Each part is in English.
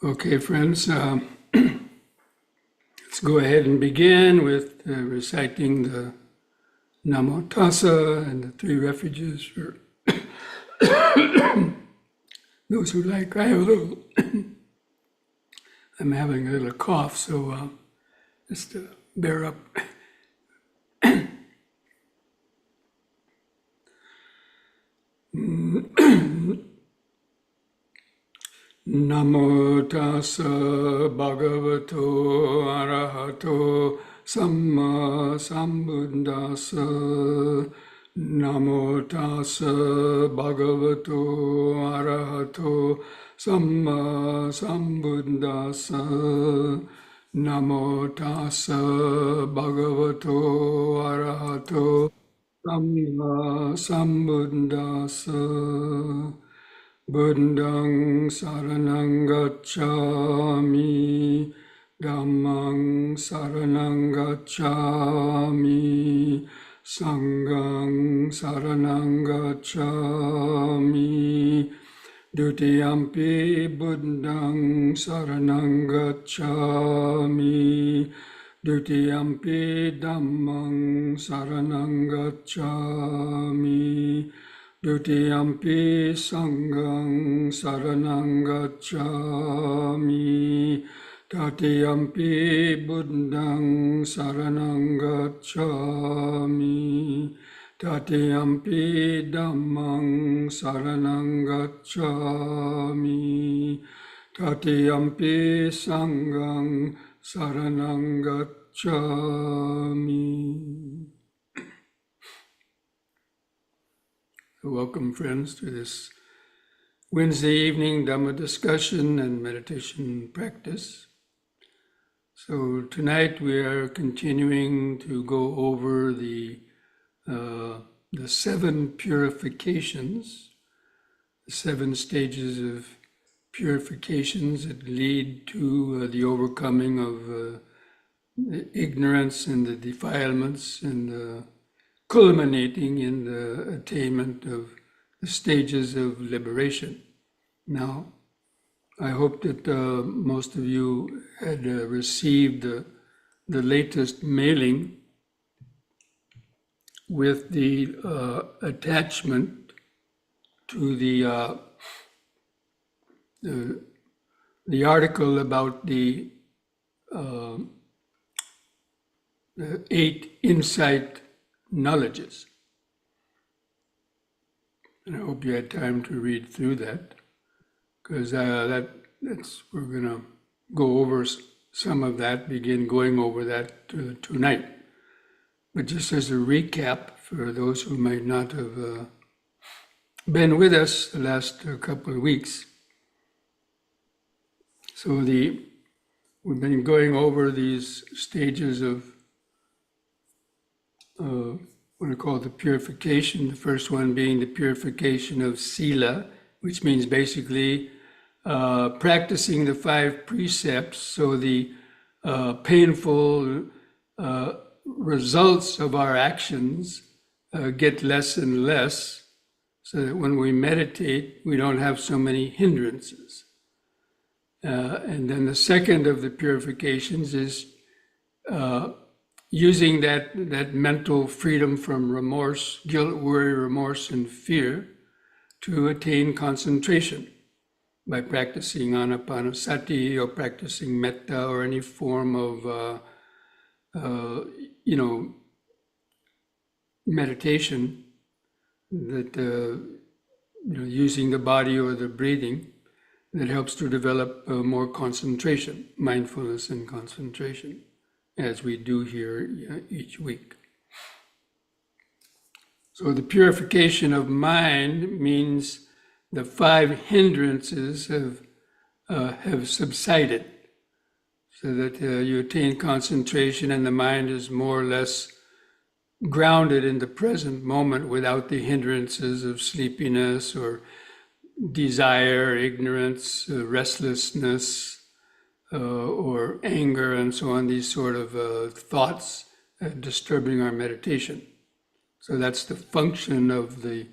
Okay, friends, let's go ahead and begin with reciting the Namo Tassa and the three refuges for those who like. I'm having a little cough, so just bear up. Namo tassa bhagavato arahato samma sambuddhassa. Namo tassa bhagavato arahato samma sambuddhassa. Namo tassa bhagavato arahato samma sambuddhassa. Buddhang saranang gacchami, Dhammang saranang gacchami, Sanghang saranang gacchami, Dutiyampi Buddhang saranang gacchami, Dutiyampi Dhammang saranang gacchami, Dutiyampi Sanghang saranang gacchami, Tatiyampi Buddhang saranang gacchami, Tatiyampi Dhammang saranang gacchami, Tatiyampi Sanghang saranang gacchami. Welcome, friends, to this Wednesday evening Dhamma discussion and meditation practice. So tonight we are continuing to go over the 7 purifications, the 7 stages of purifications that lead to the overcoming of the ignorance and the defilements and culminating in the attainment of the stages of liberation. Now, I hope that most of you had received the latest mailing with the attachment to the article about the 8 insight knowledges. And I hope you had time to read through that, because that's we're going to go over some of that, begin going over that tonight. But just as a recap for those who might not have been with us the last couple of weeks. So we've been going over these stages of what I call the purification. The first one being the purification of sila, which means basically practicing the 5 precepts so the painful results of our actions get less and less, so that when we meditate, we don't have so many hindrances. And then the second of the purifications is using that mental freedom from remorse, guilt, worry, remorse, and fear to attain concentration by practicing anapanasati or practicing metta or any form of, meditation that, using the body or the breathing that helps to develop more concentration, mindfulness and concentration, as we do here each week. So the purification of mind means the 5 hindrances have subsided, so that you attain concentration and the mind is more or less grounded in the present moment without the hindrances of sleepiness or desire, ignorance, restlessness, or anger and so on, these sort of thoughts disturbing our meditation. So that's the function of the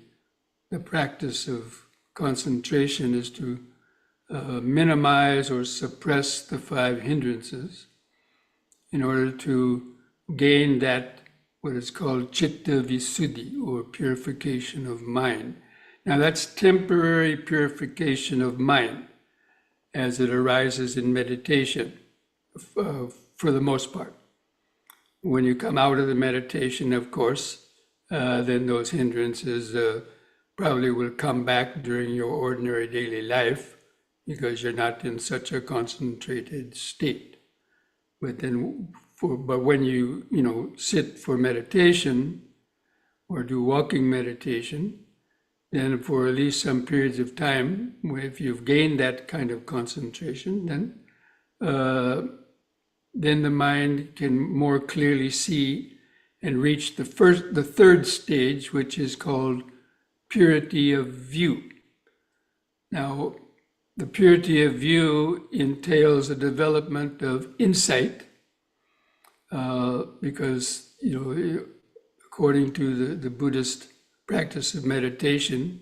practice of concentration, is to minimize or suppress the five hindrances in order to gain that, what is called chitta visuddhi, or purification of mind. Now that's temporary purification of mind as it arises in meditation, for the most part. When you come out of the meditation, of course, then those hindrances probably will come back during your ordinary daily life because you're not in such a concentrated state. But then, when you sit for meditation or do walking meditation, then for at least some periods of time, if you've gained that kind of concentration, then the mind can more clearly see and reach the third stage, which is called purity of view. Now, the purity of view entails a development of insight, because according to the Buddhist practice of meditation,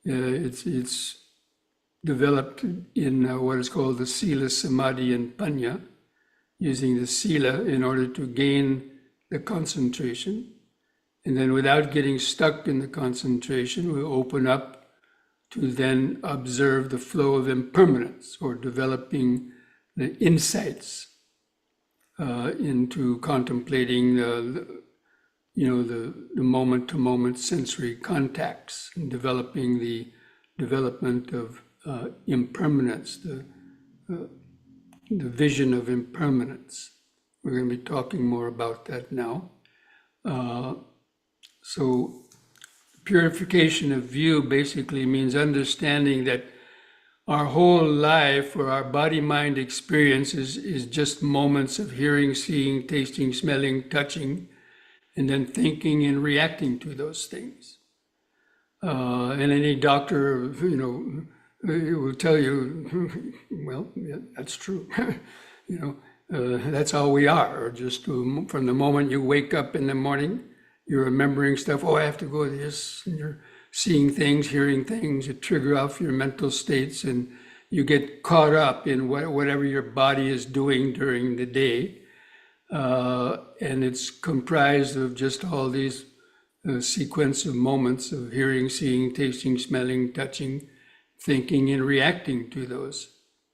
it's developed in what is called the sila, samadhi, and panya, using the sila in order to gain the concentration. And then without getting stuck in the concentration, we open up to then observe the flow of impermanence, or developing the insights into contemplating the moment-to-moment sensory contacts, and developing the development of impermanence, the vision of impermanence. We're going to be talking more about that now. So purification of view basically means understanding that our whole life, or our body-mind experience, is just moments of hearing, seeing, tasting, smelling, touching, and then thinking and reacting to those things. And any doctor, will tell you, well, yeah, that's true. That's all we are. Or just from the moment you wake up in the morning, you're remembering stuff. Oh, I have to go to this. And you're seeing things, hearing things. You trigger off your mental states, and you get caught up in whatever your body is doing during the day. And it's comprised of just all these sequence of moments of hearing, seeing, tasting, smelling, touching, thinking, and reacting to those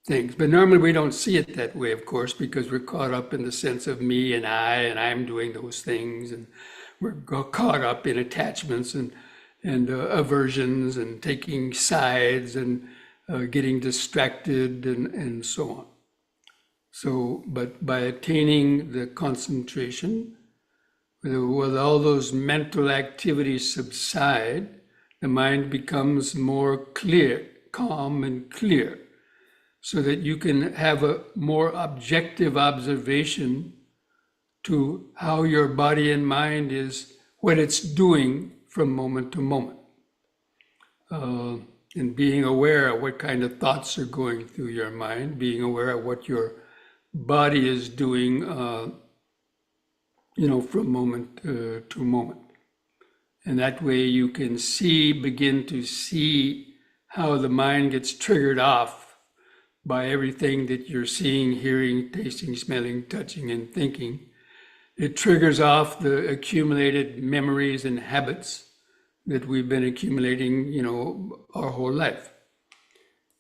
things. But normally we don't see it that way, of course, because we're caught up in the sense of me and I'm doing those things, and we're caught up in attachments and aversions, and taking sides, and getting distracted, and so on. So, but by attaining the concentration, with all those mental activities subside, the mind becomes more clear, calm and clear, so that you can have a more objective observation to how your body and mind is, what it's doing from moment to moment. And being aware of what kind of thoughts are going through your mind, being aware of what your body is doing, from moment to moment. And that way you can begin to see how the mind gets triggered off by everything that you're seeing, hearing, tasting, smelling, touching, and thinking. It triggers off the accumulated memories and habits that we've been accumulating, our whole life.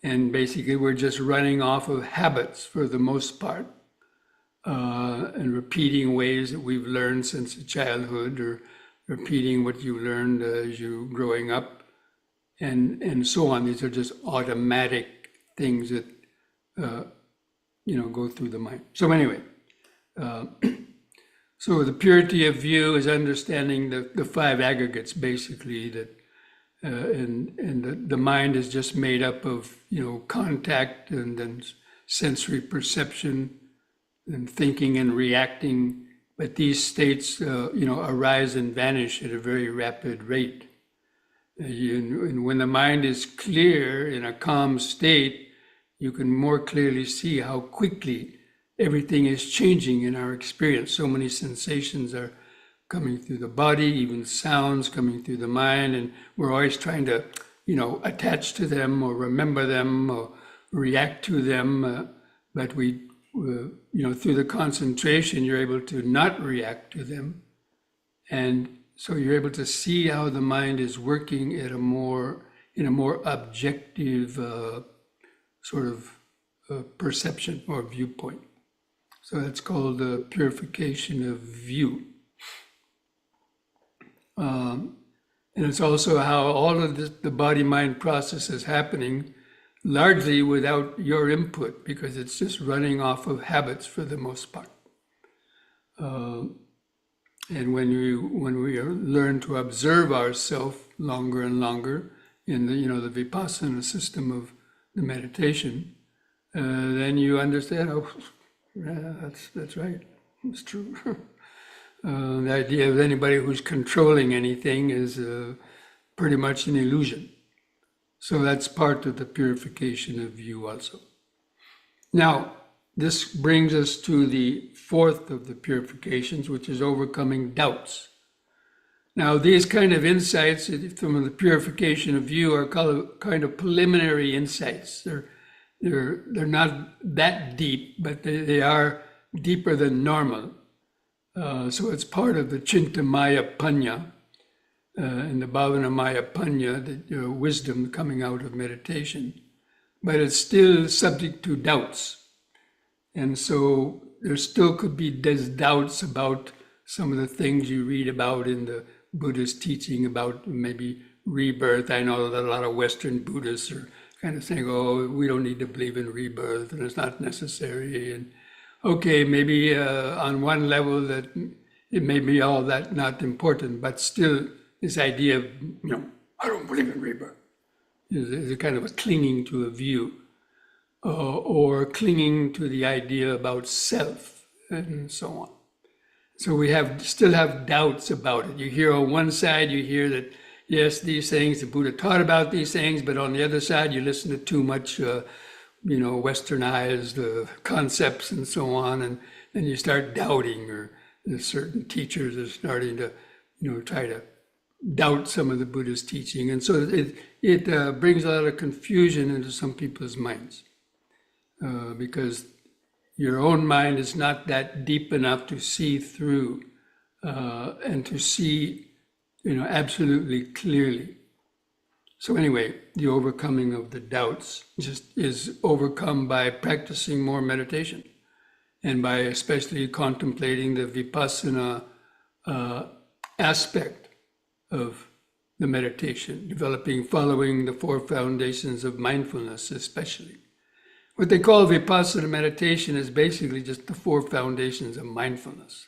And basically we're just running off of habits for the most part, and repeating ways that we've learned since childhood, or repeating what you learned as you growing up, and so on. These are just automatic things that go through the mind. So anyway, so the purity of view is understanding the five aggregates, basically, that and the mind is just made up of contact, and then sensory perception, and thinking and reacting. But these states arise and vanish at a very rapid rate. And when the mind is clear, in a calm state, you can more clearly see how quickly everything is changing in our experience. So many sensations are coming through the body, even sounds coming through the mind, and we're always trying to, attach to them or remember them, or react to them, but through the concentration, you're able to not react to them. And so you're able to see how the mind is working in a more objective sort of perception or viewpoint. So that's called the purification of view. And it's also how all of the body-mind process is happening largely without your input, because it's just running off of habits for the most part. And when we learn to observe ourselves longer and longer in the vipassana system of the meditation, then you understand, oh, yeah, that's right, it's true. The idea of anybody who's controlling anything is pretty much an illusion. So that's part of the purification of view also. Now, this brings us to the fourth of the purifications, which is overcoming doubts. Now, these kind of insights from the purification of view are kind of preliminary insights. They're not that deep, but they are deeper than normal. So it's part of the Chintamaya Panya and the Bhavanamaya Panya, the wisdom coming out of meditation. But it's still subject to doubts. And so there still could be doubts about some of the things you read about in the Buddhist teaching about maybe rebirth. I know that a lot of Western Buddhists are kind of saying, oh, we don't need to believe in rebirth and it's not necessary. And okay, maybe on one level that it may be all that not important, but still this idea of, I don't believe in rebirth is a kind of a clinging to a view. Or clinging to the idea about self and so on. So we still have doubts about it. You hear on one side, you hear that, yes, these things, the Buddha taught about these things, but on the other side, you listen to too much, westernized concepts and so on, and then you start doubting, or certain teachers are starting to, try to doubt some of the Buddha's teaching. And so it brings a lot of confusion into some people's minds. Because your own mind is not that deep enough to see through and to see, absolutely clearly. So anyway, the overcoming of the doubts just is overcome by practicing more meditation and by especially contemplating the vipassana aspect of the meditation, following the four foundations of mindfulness especially. What they call vipassana meditation is basically just the four foundations of mindfulness.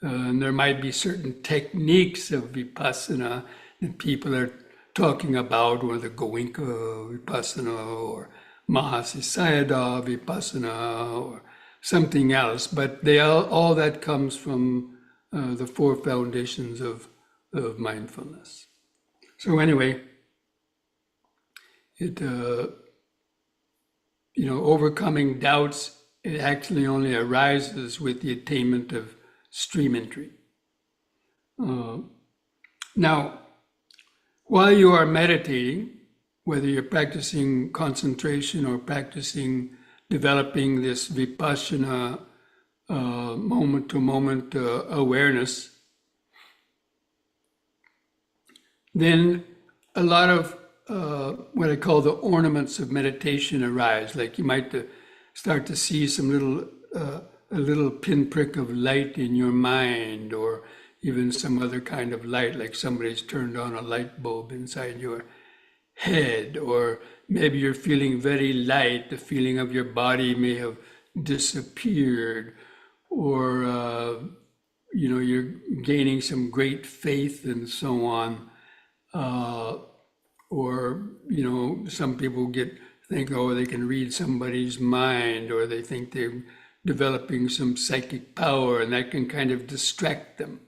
And there might be certain techniques of vipassana that people are talking about, whether Goenka vipassana or Mahasisayadaw vipassana or something else, but all that comes from the four foundations of mindfulness. So anyway, overcoming doubts, it actually only arises with the attainment of stream entry. Now, while you are meditating, whether you're practicing concentration or practicing developing this vipassana moment-to-moment awareness, then a lot of what I call the ornaments of meditation arise. Like you might start to see a little pinprick of light in your mind, or even some other kind of light, like somebody's turned on a light bulb inside your head, or maybe you're feeling very light, the feeling of your body may have disappeared, or you're gaining some great faith and so on. Or some people think, oh, they can read somebody's mind, or they think they're developing some psychic power, and that can kind of distract them.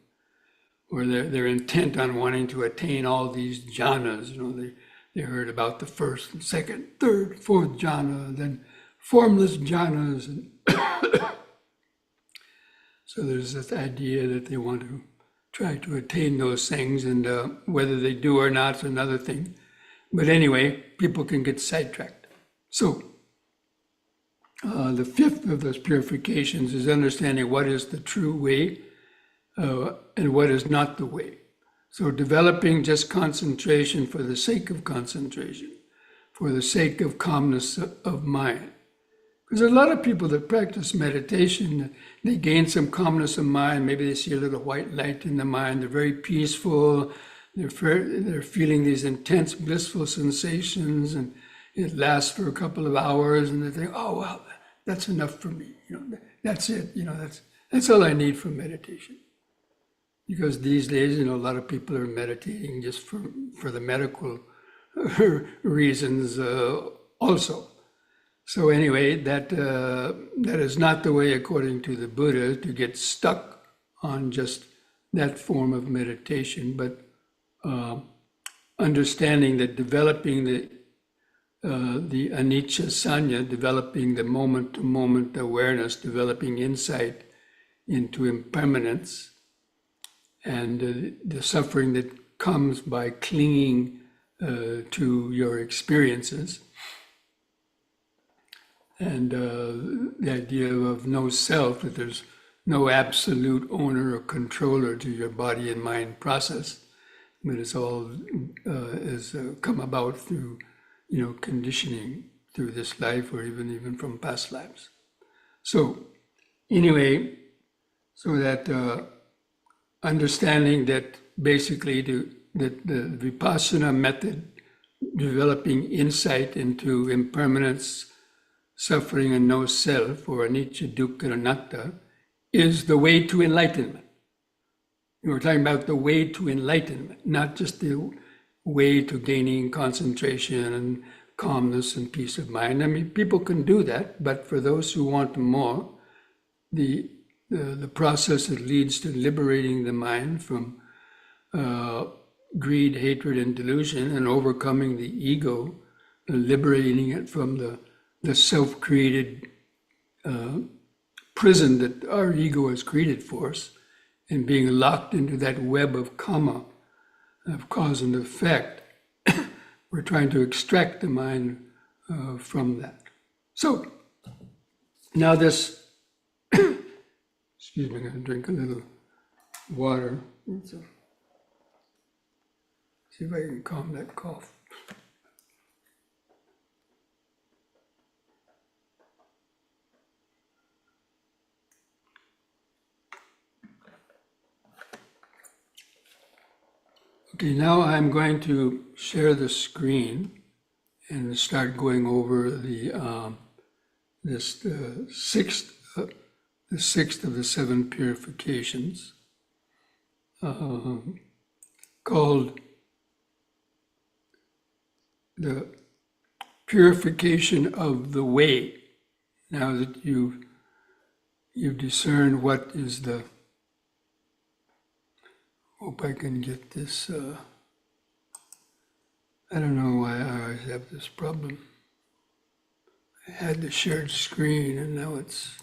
Or they're intent on wanting to attain all these jhanas. They heard about the first and second, third, fourth jhana, then formless jhanas. And so there's this idea that they want to try to attain those things, and whether they do or not is another thing. But anyway, people can get sidetracked. So The fifth of those purifications is understanding what is the true way and what is not the way. So developing just concentration for the sake of concentration, for the sake of calmness of mind. Because there are a lot of people that practice meditation, they gain some calmness of mind, maybe they see a little white light in the mind, they're very peaceful, they're feeling these intense blissful sensations, and it lasts for a couple of hours, and they think, oh, well, that's enough for me. That's it. That's all I need for meditation. Because these days, a lot of people are meditating just for the medical reasons also. So anyway, that is not the way, according to the Buddha, to get stuck on just that form of meditation, but understanding that developing the anicca sanya, developing the moment-to-moment awareness, developing insight into impermanence, and the suffering that comes by clinging to your experiences, and the idea of no self, that there's no absolute owner or controller to your body and mind process, but it's all has come about through conditioning through this life, or even from past lives. So anyway, so that understanding that basically that the Vipassana method, developing insight into impermanence, suffering, and no self, or anicca, dukkha, and anatta, is the way to enlightenment. We're talking about the way to enlightenment, not just the way to gaining concentration and calmness and peace of mind. I mean, people can do that, but for those who want more, the process that leads to liberating the mind from greed, hatred, and delusion, and overcoming the ego, liberating it from the self-created prison that our ego has created for us, and being locked into that web of karma, of cause and effect. We're trying to extract the mind from that. So now this, excuse me, I'm going to drink a little water. See if I can calm that cough. Okay, now I'm going to share the screen and start going over the sixth of the seven purifications, called the purification of the way. Now that you've discerned what is the, hope I can get this, I don't know why I always have this problem. I had the shared screen and now it's,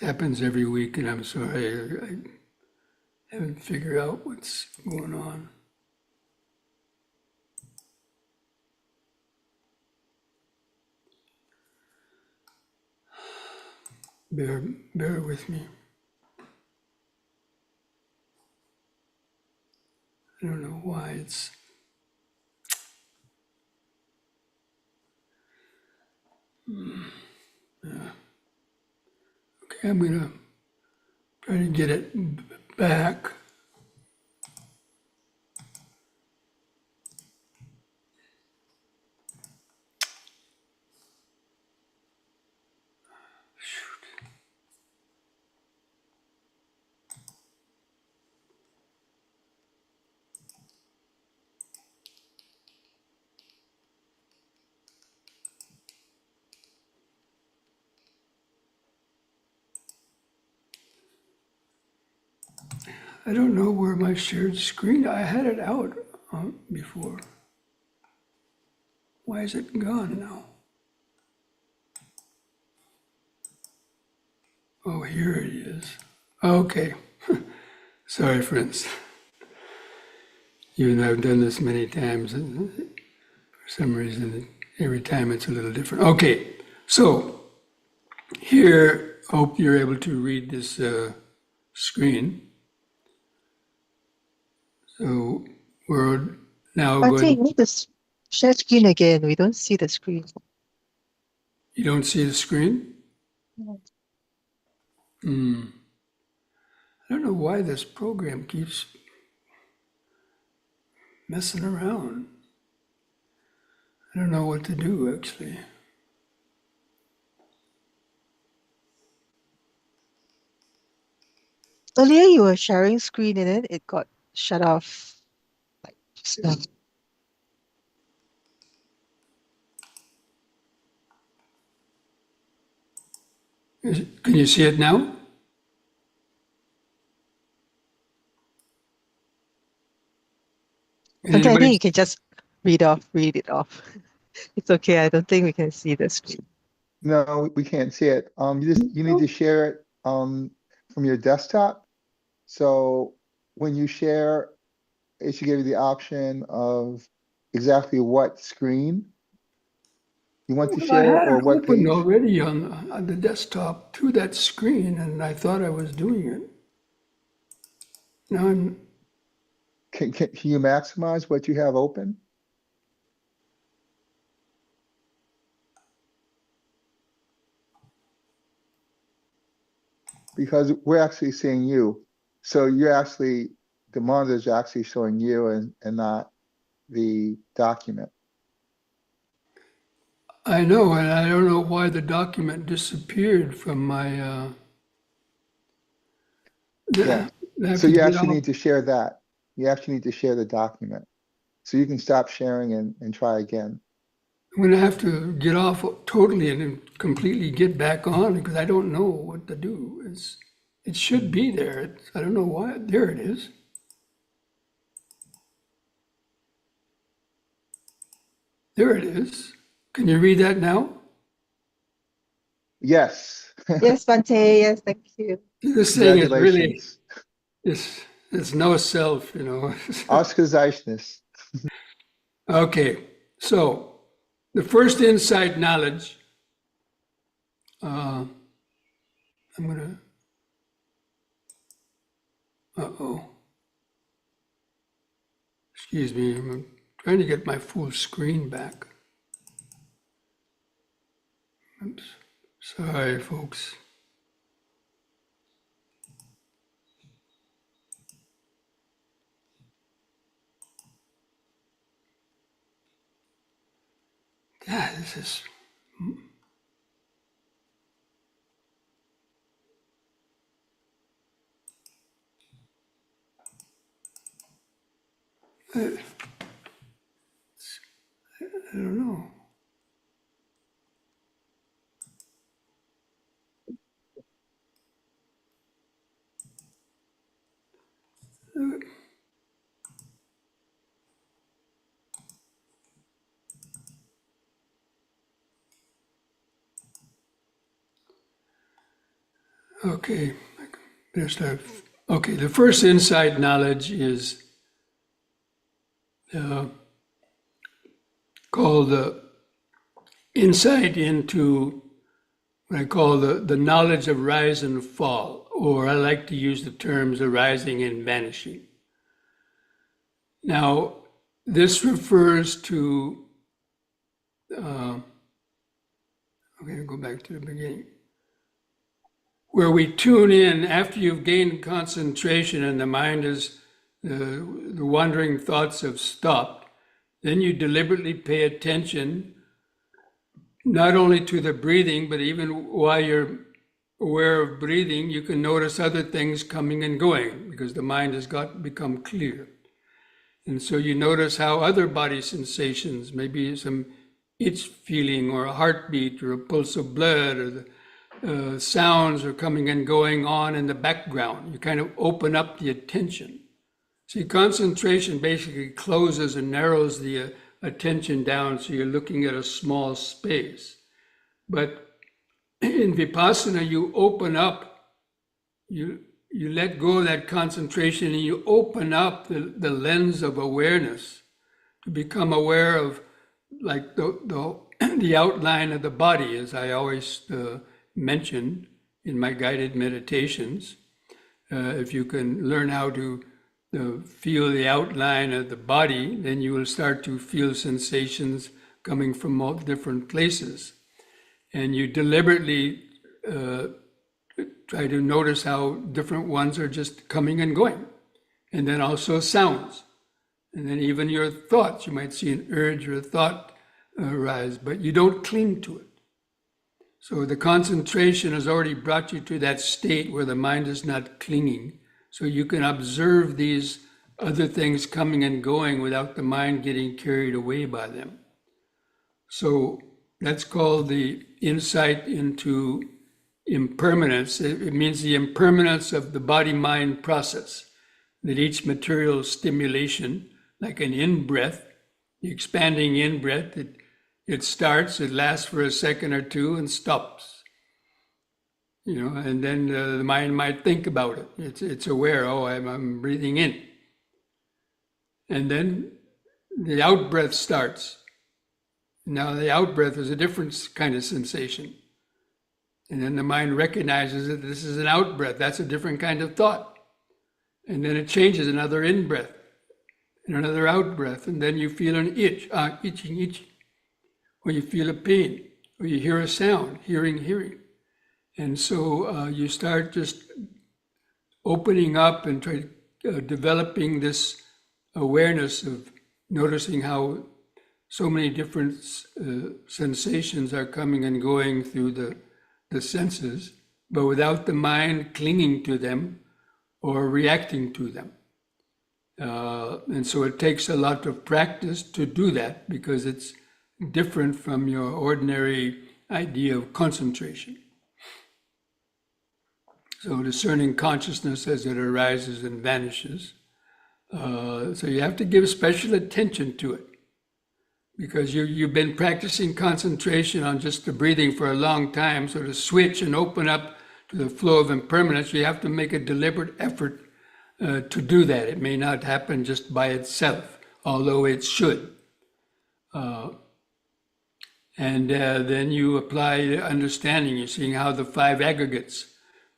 it happens every week, and I'm sorry, I haven't figured out what's going on. Bear with me. I don't know why it's. Yeah. Okay, I'm gonna try to get it back. I don't know where my shared screen, I had it out before. Why is it gone now? Oh, here it is. Okay. Sorry, friends. Even though I've done this many times, some reason, every time it's a little different. Okay, so here, hope you're able to read this screen. So we're now Bhante, going, you need to share screen again. We don't see the screen. you don't see the screen? No. I don't know why this program keeps messing around. I don't know what to do, actually. Earlier you were sharing screen and then it got shut off. Like just now. Can you see it now? Can Bhante, I think anybody? you can just read it off. It's okay. I don't think we can see the screen. No, we can't see it. You need to share it from your desktop. So when you share, it should give you the option of exactly what screen you want to Well, I share had or it what open page. already on the desktop to that screen, and I thought I was doing it. Now I'm, Can you maximize what you have open? Because we're actually seeing you. So the monitor is actually showing you and not the document. I know, and I don't know why the document disappeared from my, Yeah. I have So to you get actually off. need to share that. You actually need to share the document. So you can stop sharing and try again. I'm gonna have to get off totally and then completely get back on because I don't know what to do. It should be there. I don't know why. There it is. There it is. Can you read that now? Yes. Yes, Bhante. Yes, thank you. This thing is really, Congratulations. it's no self, Ausgezeichnet. Okay, so the first insight knowledge, I'm gonna, excuse me, I'm trying to get my full screen back. Oops, sorry, folks. Yeah, this is. I don't know. Okay, there's the. Okay, the first insight knowledge is called the insight into what I call the knowledge of rise and fall, or I like to use the terms arising and vanishing. Now, this refers to, okay, go back to the beginning, where we tune in after you've gained concentration and the mind is, the wandering thoughts have stopped, then you deliberately pay attention not only to the breathing, but even while you're aware of breathing, you can notice other things coming and going because the mind has become clear. And so you notice how other body sensations, maybe some itch feeling or a heartbeat or a pulse of blood or the sounds are coming and going on in the background. You kind of open up the attention. See, concentration basically closes and narrows the attention down so you're looking at a small space. But in Vipassana, you open up, you let go of that concentration and you open up the lens of awareness to become aware of like the outline of the body, as I always mention in my guided meditations. If you can learn how to feel the outline of the body, then you will start to feel sensations coming from all different places. And you deliberately try to notice how different ones are just coming and going. And then also sounds. And then even your thoughts, you might see an urge or a thought arise, but you don't cling to it. So the concentration has already brought you to that state where the mind is not clinging. So you can observe these other things coming and going without the mind getting carried away by them. So that's called the insight into impermanence. It means the impermanence of the body-mind process, that each material stimulation, like an in-breath, the expanding in-breath, it starts, it lasts for a second or two and stops. And then the mind might think about it. It's aware, oh, I'm breathing in. And then the out-breath starts. Now the out-breath is a different kind of sensation. And then the mind recognizes that this is an out-breath. That's a different kind of thought. And then it changes, another in-breath and another out-breath. And then you feel an itch, itching. Or you feel a pain, or you hear a sound, hearing. And so you start just opening up and developing this awareness of noticing how so many different sensations are coming and going through the senses, but without the mind clinging to them or reacting to them. And so it takes a lot of practice to do that, because it's different from your ordinary idea of concentration. So discerning consciousness as it arises and vanishes. So you have to give special attention to it, because you've been practicing concentration on just the breathing for a long time. So to switch and open up to the flow of impermanence, you have to make a deliberate effort to do that. It may not happen just by itself, although it should. And then you apply the understanding. You're seeing how the five aggregates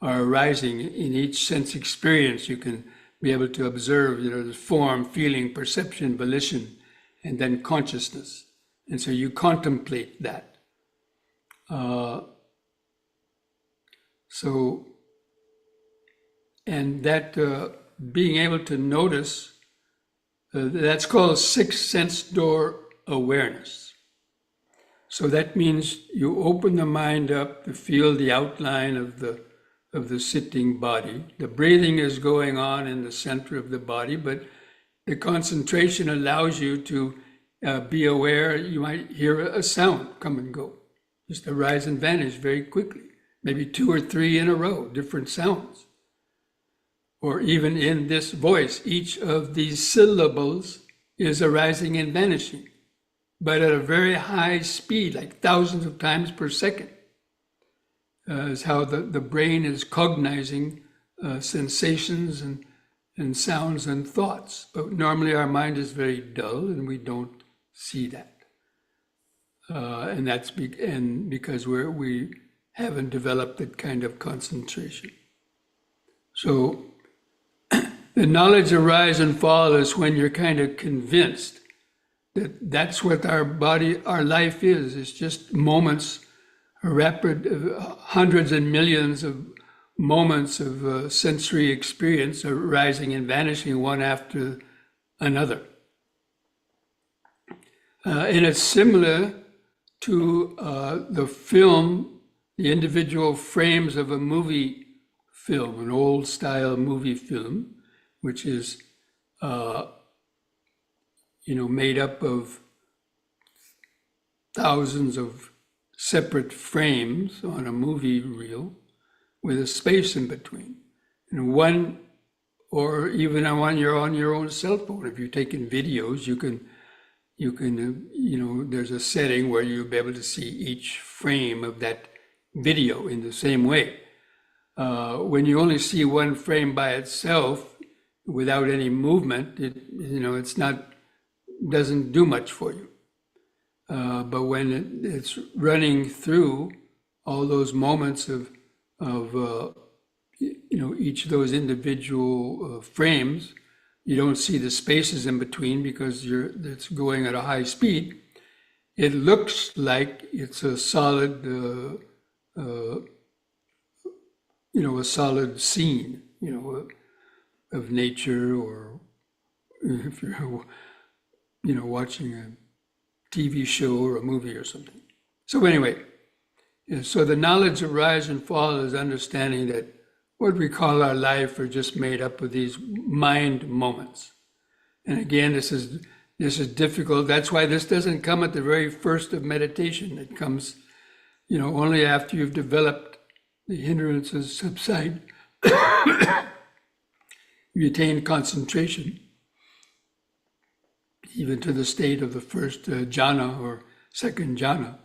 are arising in each sense experience. You can be able to observe, the form, feeling, perception, volition, and then consciousness. And so you contemplate that. And that being able to notice, that's called sixth sense door awareness. So that means you open the mind up to feel the outline of the sitting body. The breathing is going on in the center of the body, but the concentration allows you to be aware. You might hear a sound come and go, just arise and vanish very quickly, maybe 2 or 3 in a row, different sounds. Or even in this voice, each of these syllables is arising and vanishing, but at a very high speed, like thousands of times per second, is how the brain is cognizing sensations and sounds and thoughts. But normally our mind is very dull and we don't see that. And that's because we haven't developed that kind of concentration. So the knowledge arise and fall is when you're kind of convinced that that's what our life is. It's just moments, rapid, hundreds and millions of moments of sensory experience arising and vanishing one after another. And it's similar to the film, the individual frames of a movie film, an old style movie film, which is made up of thousands of separate frames on a movie reel with a space in between. And one, or even on your own cell phone, if you're taking videos, you can, there's a setting where you'll be able to see each frame of that video in the same way. When you only see one frame by itself, without any movement, doesn't do much for you. But when it's running through all those moments of each of those individual frames, you don't see the spaces in between because it's going at a high speed. It looks like it's a solid, a solid scene, of nature, or if you're, watching a TV show or a movie or something. So anyway, so the knowledge of rise and fall is understanding that what we call our life are just made up of these mind moments. And again, this is difficult. That's why this doesn't come at the very first of meditation. It comes, only after you've developed the hindrances subside, you attain concentration, even to the state of the first jhana or second jhana.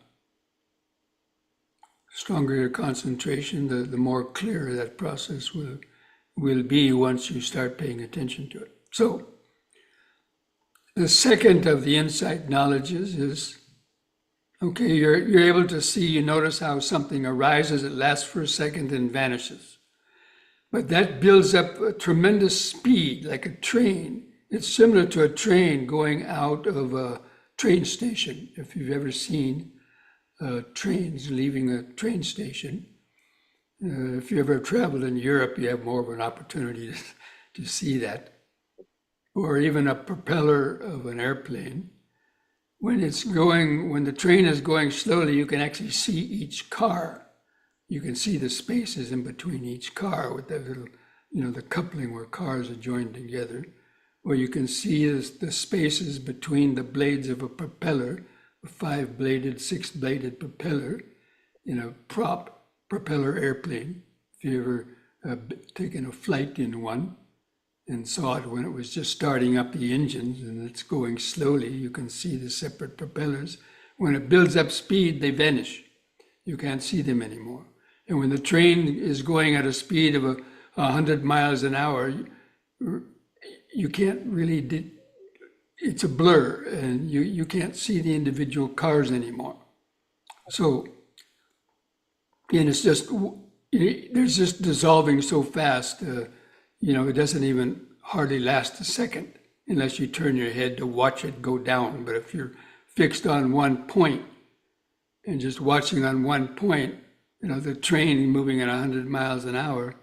Stronger your concentration, the more clear that process will be once you start paying attention to it. So, the second of the insight knowledges is, okay, you're able to see, you notice how something arises, it lasts for a second and vanishes. But that builds up a tremendous speed, like a train. It's similar to a train going out of a train station, if you've ever seen trains leaving a train station. If you ever traveled in Europe, you have more of an opportunity to see that. Or even a propeller of an airplane. When the train is going slowly, you can actually see each car. You can see the spaces in between each car with that little, the coupling where cars are joined together. Or you can see the spaces between the blades of a propeller, a 5-bladed, 6-bladed propeller in a prop propeller airplane. If you ever taken a flight in one and saw it when it was just starting up the engines and it's going slowly, you can see the separate propellers. When it builds up speed, they vanish. You can't see them anymore. And when the train is going at a speed of 100 miles an hour, you can't really, it's a blur, and you can't see the individual cars anymore. So, and it's just, there's just dissolving so fast, it doesn't even hardly last a second unless you turn your head to watch it go down. But if you're fixed on one point and just watching on one point, the train moving at 100 miles an hour,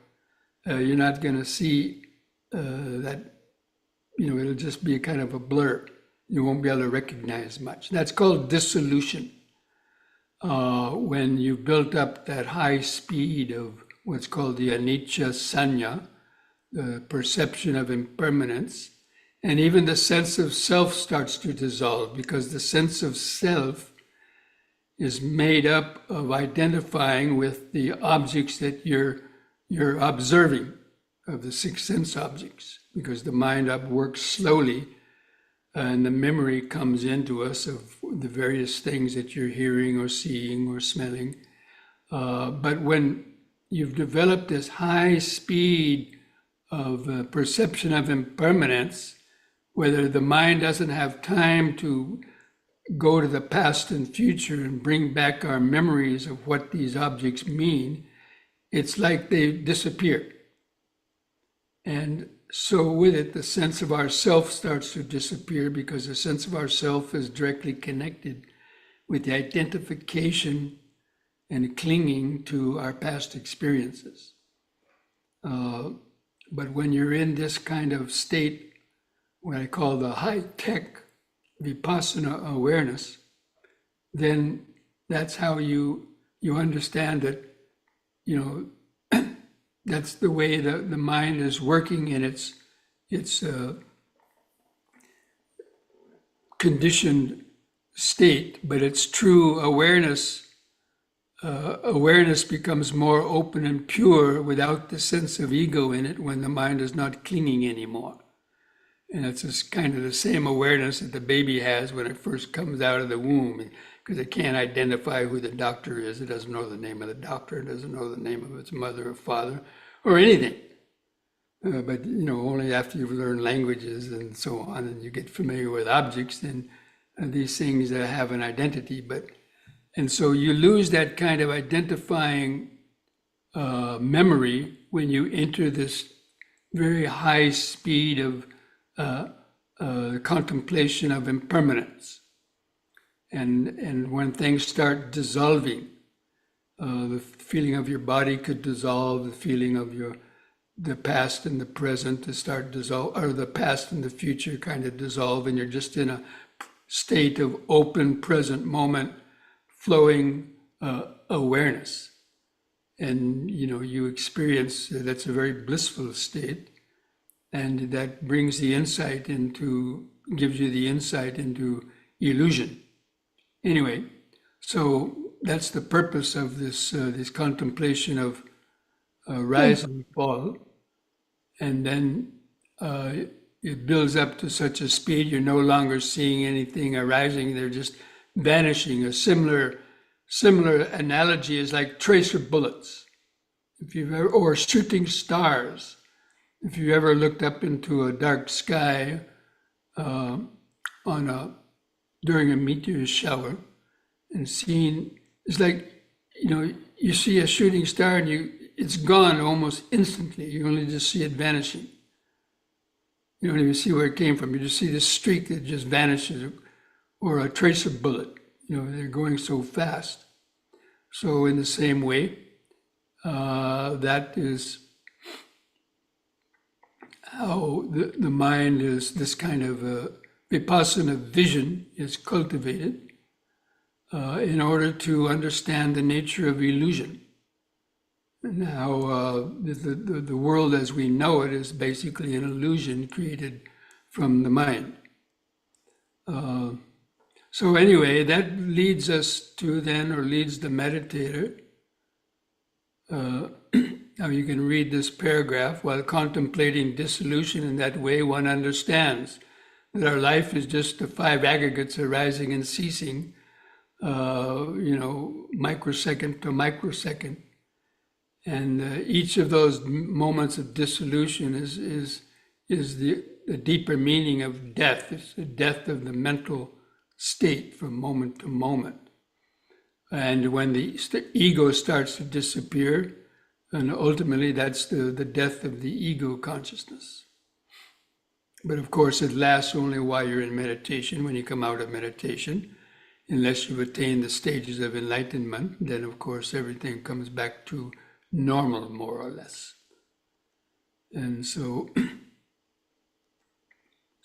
you're not going to see that. It'll just be a kind of a blur. You won't be able to recognize much. That's called dissolution. When you've built up that high speed of what's called the anicca sanya, the perception of impermanence, and even the sense of self starts to dissolve, because the sense of self is made up of identifying with the objects that you're observing, of the 6 sense objects, because the mind works slowly and the memory comes into us of the various things that you're hearing or seeing or smelling. But when you've developed this high speed of perception of impermanence, whether the mind doesn't have time to go to the past and future and bring back our memories of what these objects mean, it's like they disappear. And so with it, the sense of ourself starts to disappear, because the sense of ourself is directly connected with the identification and clinging to our past experiences. But when you're in this kind of state, what I call the high-tech vipassana awareness, then that's how you understand that, that's the way the mind is working in its conditioned state, but its true awareness becomes more open and pure without the sense of ego in it, when the mind is not clinging anymore. And it's just kind of the same awareness that the baby has when it first comes out of the womb, because it can't identify who the doctor is. It doesn't know the name of the doctor. It doesn't know the name of its mother or father or anything. But only after you've learned languages and so on, and you get familiar with objects, then these things that have an identity, and so you lose that kind of identifying memory when you enter this very high speed of contemplation of impermanence. And when things start dissolving, the feeling of your body could dissolve, the feeling of the past and the present to start dissolve, or the past and the future kind of dissolve, and you're just in a state of open present moment, flowing awareness. And you experience that's a very blissful state, and that brings the insight gives you the insight into illusion. Anyway, so that's the purpose of this contemplation of rise and fall, and then it builds up to such a speed you're no longer seeing anything arising; they're just vanishing. A similar analogy is like tracer bullets, or shooting stars. If you ever looked up into a dark sky during a meteor shower and seen, it's like, you see a shooting star and it's gone almost instantly. You only just see it vanishing. You don't even see where it came from. You just see this streak that just vanishes, or a tracer bullet. They're going so fast. So in the same way, that is how the mind is, this kind of vipassana vision is cultivated in order to understand the nature of illusion. Now, the world as we know it is basically an illusion created from the mind. So anyway, that leads leads the meditator. Now you can read this paragraph. While contemplating dissolution in that way, one understands that our life is just the five aggregates arising and ceasing, microsecond to microsecond. And each of those moments of dissolution is the deeper meaning of death. It's the death of the mental state from moment to moment. And when the ego starts to disappear, and ultimately that's the death of the ego consciousness. But of course, it lasts only while you're in meditation. When you come out of meditation, unless you've attained the stages of enlightenment, then of course everything comes back to normal, more or less. And so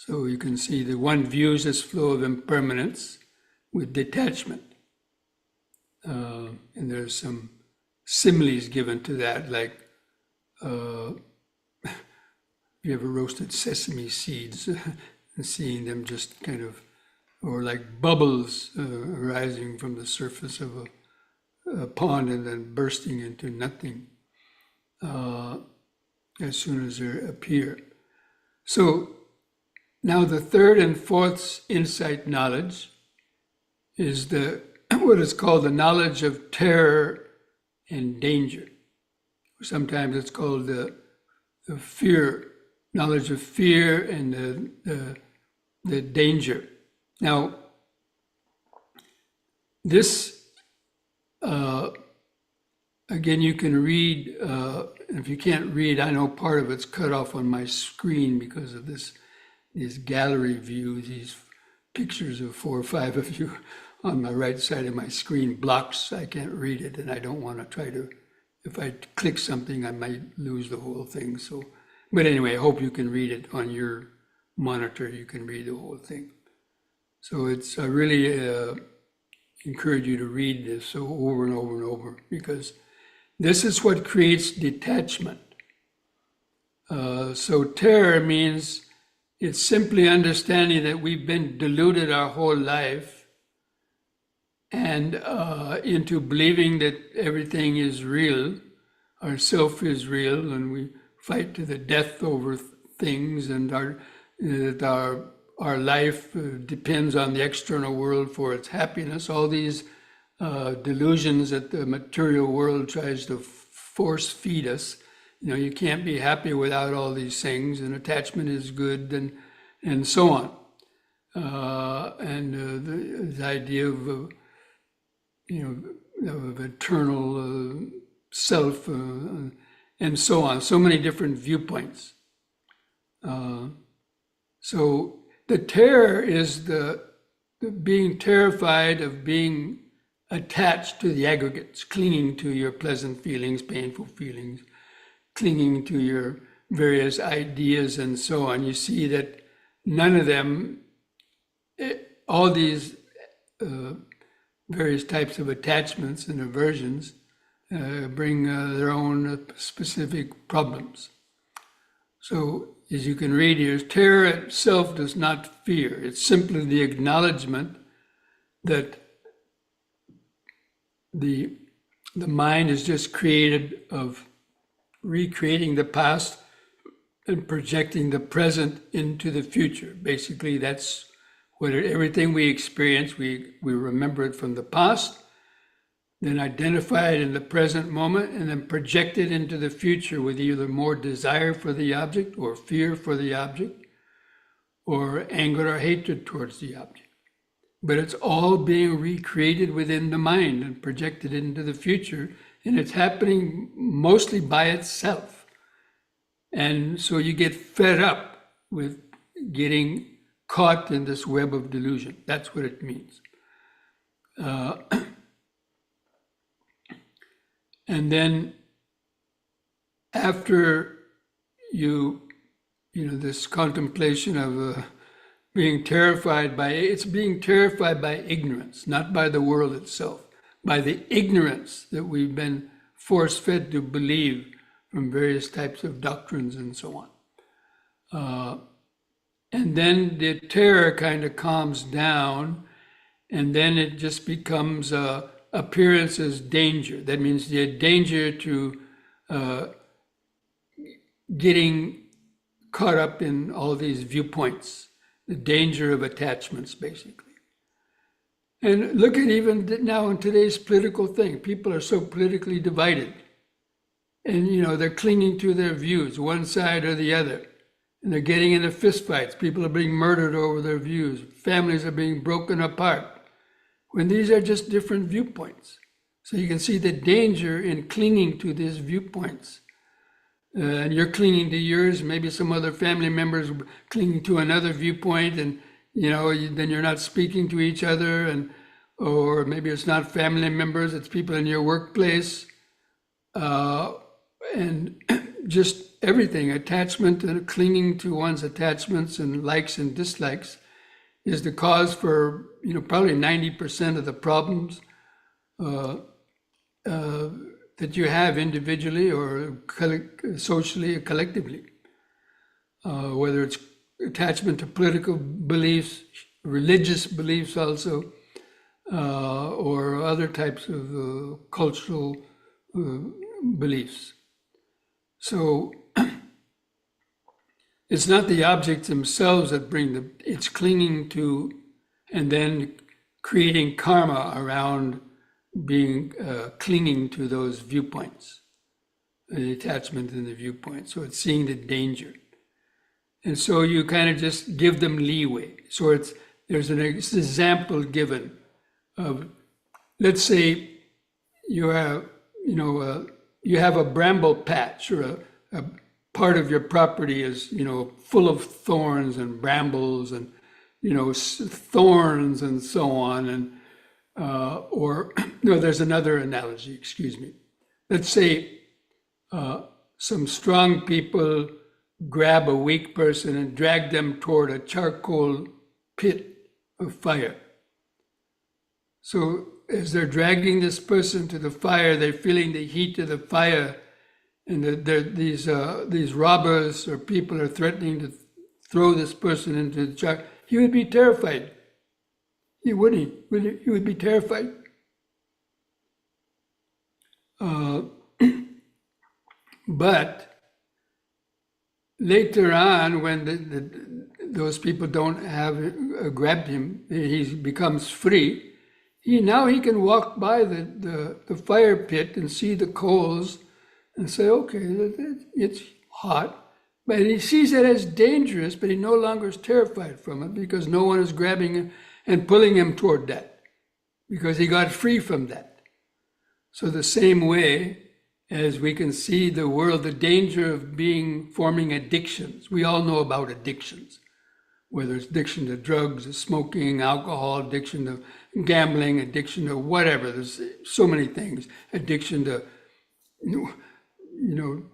you can see that one views this flow of impermanence with detachment. And there's some similes given to that, like you ever roasted sesame seeds and seeing them just kind of, or like bubbles arising from the surface of a pond and then bursting into nothing as soon as they appear. So now the third and fourth insight knowledge is what is called the knowledge of terror and danger. Sometimes it's called the knowledge of fear and the danger. Now, this, again, you can read, if you can't read, I know part of it's cut off on my screen because of this gallery view, these pictures of 4 or 5 of you on my right side of my screen blocks. I can't read it, and I don't want to try to, if I click something, I might lose the whole thing. So, but anyway, I hope you can read it on your monitor. You can read the whole thing. So I really encourage you to read this over and over and over, because this is what creates detachment. So terror means it's simply understanding that we've been deluded our whole life and into believing that everything is real, our self is real, and we fight to the death over things, and that our life depends on the external world for its happiness. All these delusions that the material world tries to force feed us. You can't be happy without all these things, and attachment is good, and so on. the idea of, of eternal self, and so on. So many different viewpoints. So the terror is the being terrified of being attached to the aggregates, clinging to your pleasant feelings, painful feelings, clinging to your various ideas and so on. You see that none of them, all these various types of attachments and aversions bring their own specific problems. So as you can read here, terror itself does not fear. It's simply the acknowledgement that the mind is just created of recreating the past and projecting the present into the future. Basically, that's what everything we experience, we remember it from the past, then identify it in the present moment, and then project it into the future with either more desire for the object or fear for the object or anger or hatred towards the object. But it's all being recreated within the mind and projected into the future, and it's happening mostly by itself. And so you get fed up with getting caught in this web of delusion. That's what it means. And then after this contemplation of being terrified by, it's being terrified by ignorance, not by the world itself, by the ignorance that we've been force-fed to believe from various types of doctrines and so on. And then the terror kind of calms down, and then it just becomes appearance as danger. That means the danger to getting caught up in all these viewpoints, the danger of attachments, basically. And look at even now in today's political thing, people are so politically divided. And, they're clinging to their views, one side or the other. And they're getting into fistfights. People are being murdered over their views. Families are being broken apart, when these are just different viewpoints. So you can see the danger in clinging to these viewpoints. And you're clinging to yours, maybe some other family members clinging to another viewpoint, and then you're not speaking to each other, or maybe it's not family members, it's people in your workplace, and just everything, attachment and clinging to one's attachments and likes and dislikes is the cause for probably 90% of the problems that you have individually or socially or collectively, whether it's attachment to political beliefs, religious beliefs also, or other types of cultural beliefs. So it's not the objects themselves that bring it's clinging to and then creating karma around being clinging to those viewpoints, the attachment in the viewpoint. So it's seeing the danger. And so you kind of just give them leeway. So there's an example given of, let's say you have a bramble patch, or a part of your property is, full of thorns and brambles and, thorns and so on. And, there's another analogy, excuse me. Let's say some strong people grab a weak person and drag them toward a charcoal pit of fire. So as they're dragging this person to the fire, they're feeling the heat of the fire, and these robbers or people are threatening to throw this person into the charcoal. He would be terrified. He wouldn't. He would be terrified. But later on, when those people don't have grabbed him, he becomes free. Now he can walk by the fire pit and see the coals and say, okay, it's hot, But he sees it as dangerous, but he no longer is terrified from it because no one is grabbing him and pulling him toward that, because he got free from that. So the same way as we can see the world, the danger of forming addictions. We all know about addictions, whether it's addiction to drugs, to smoking, alcohol, addiction to gambling, addiction to whatever. There's so many things. Addiction to,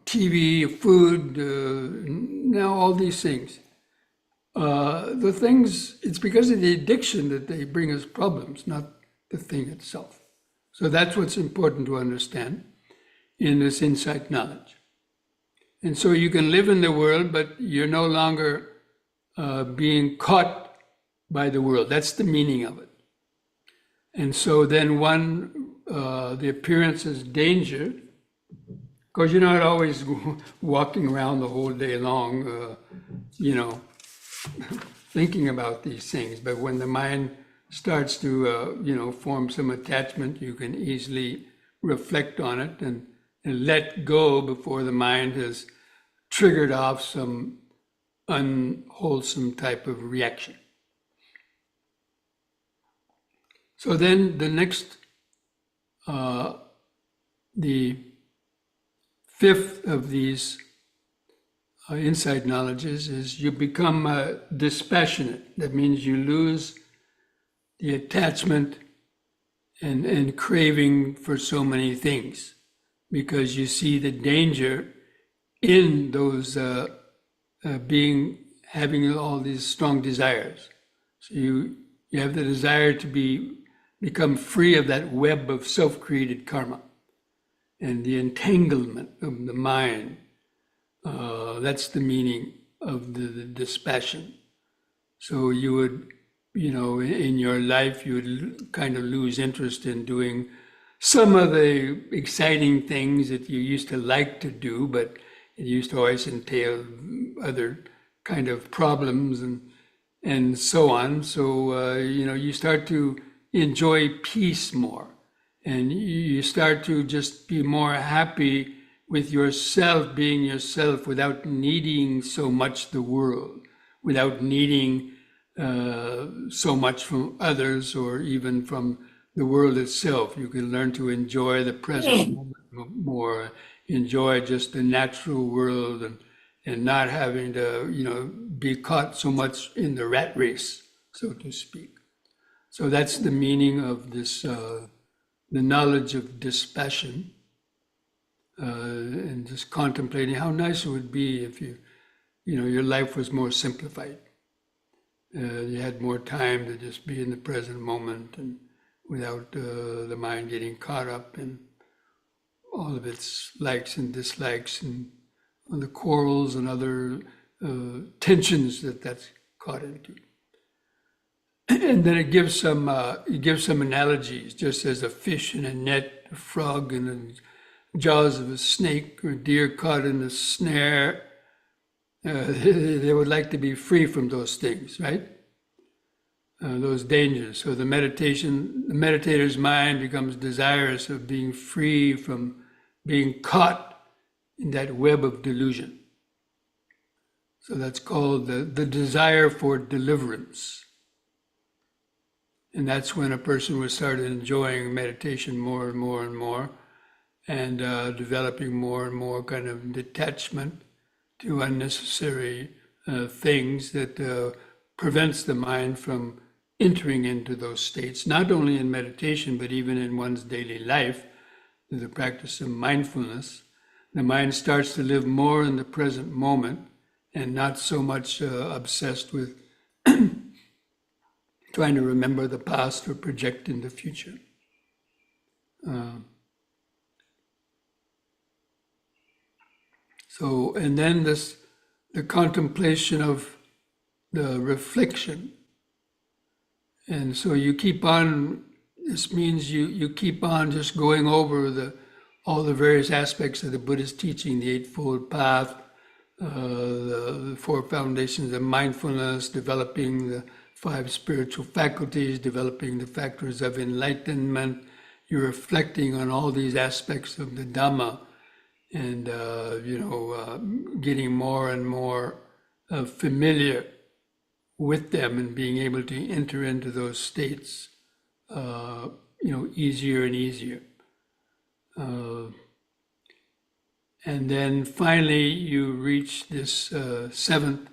TV, food, now all these things. It's because of the addiction that they bring us problems, not the thing itself. So that's what's important to understand in this insight knowledge. And so you can live in the world, but you're no longer being caught by the world. That's the meaning of it. And so then the appearance is danger, because you're not always walking around the whole day long, thinking about these things. But when the mind starts to, form some attachment, you can easily reflect on it and let go before the mind has triggered off some unwholesome type of reaction. So then the next, the fifth of these insight knowledges is you become dispassionate. That means you lose the attachment and craving for so many things, because you see the danger in those having all these strong desires. So you have the desire to become free of that web of self-created karma and the entanglement of the mind. That's the meaning of the dispassion. So you would, in your life, you would kind of lose interest in doing some of the exciting things that you used to like to do, but it used to always entail other kind of problems and so on. So, you start to enjoy peace more, and you start to just be more happy with yourself, being yourself, without needing so much the world, without needing so much from others or even from the world itself. You can learn to enjoy the present moment more, enjoy just the natural world, and not having to, be caught so much in the rat race, so to speak. So that's the meaning of this, the knowledge of dispassion, and just contemplating how nice it would be if your life was more simplified. You had more time to just be in the present moment and without the mind getting caught up in all of its likes and dislikes and the quarrels and other tensions that's caught into. And then it gives some analogies, just as a fish in a net, a frog in the jaws of a snake, or a deer caught in a snare. They would like to be free from those things, right? Those dangers. So the meditator's mind becomes desirous of being free from being caught in that web of delusion. So that's called the desire for deliverance. And that's when a person would start enjoying meditation more and more and more, and developing more and more kind of detachment to unnecessary things that prevents the mind from entering into those states, not only in meditation, but even in one's daily life, through the practice of mindfulness. The mind starts to live more in the present moment and not so much obsessed with trying to remember the past or project in the future. And then the contemplation of the reflection. And so you keep on, this means you keep on just going over all the various aspects of the Buddhist teaching, the Eightfold Path, the Four Foundations of Mindfulness, developing the 5 spiritual faculties, developing the factors of enlightenment. You're reflecting on all these aspects of the Dhamma, and getting more and more familiar with them and being able to enter into those states, easier and easier. And then finally, you reach this seventh,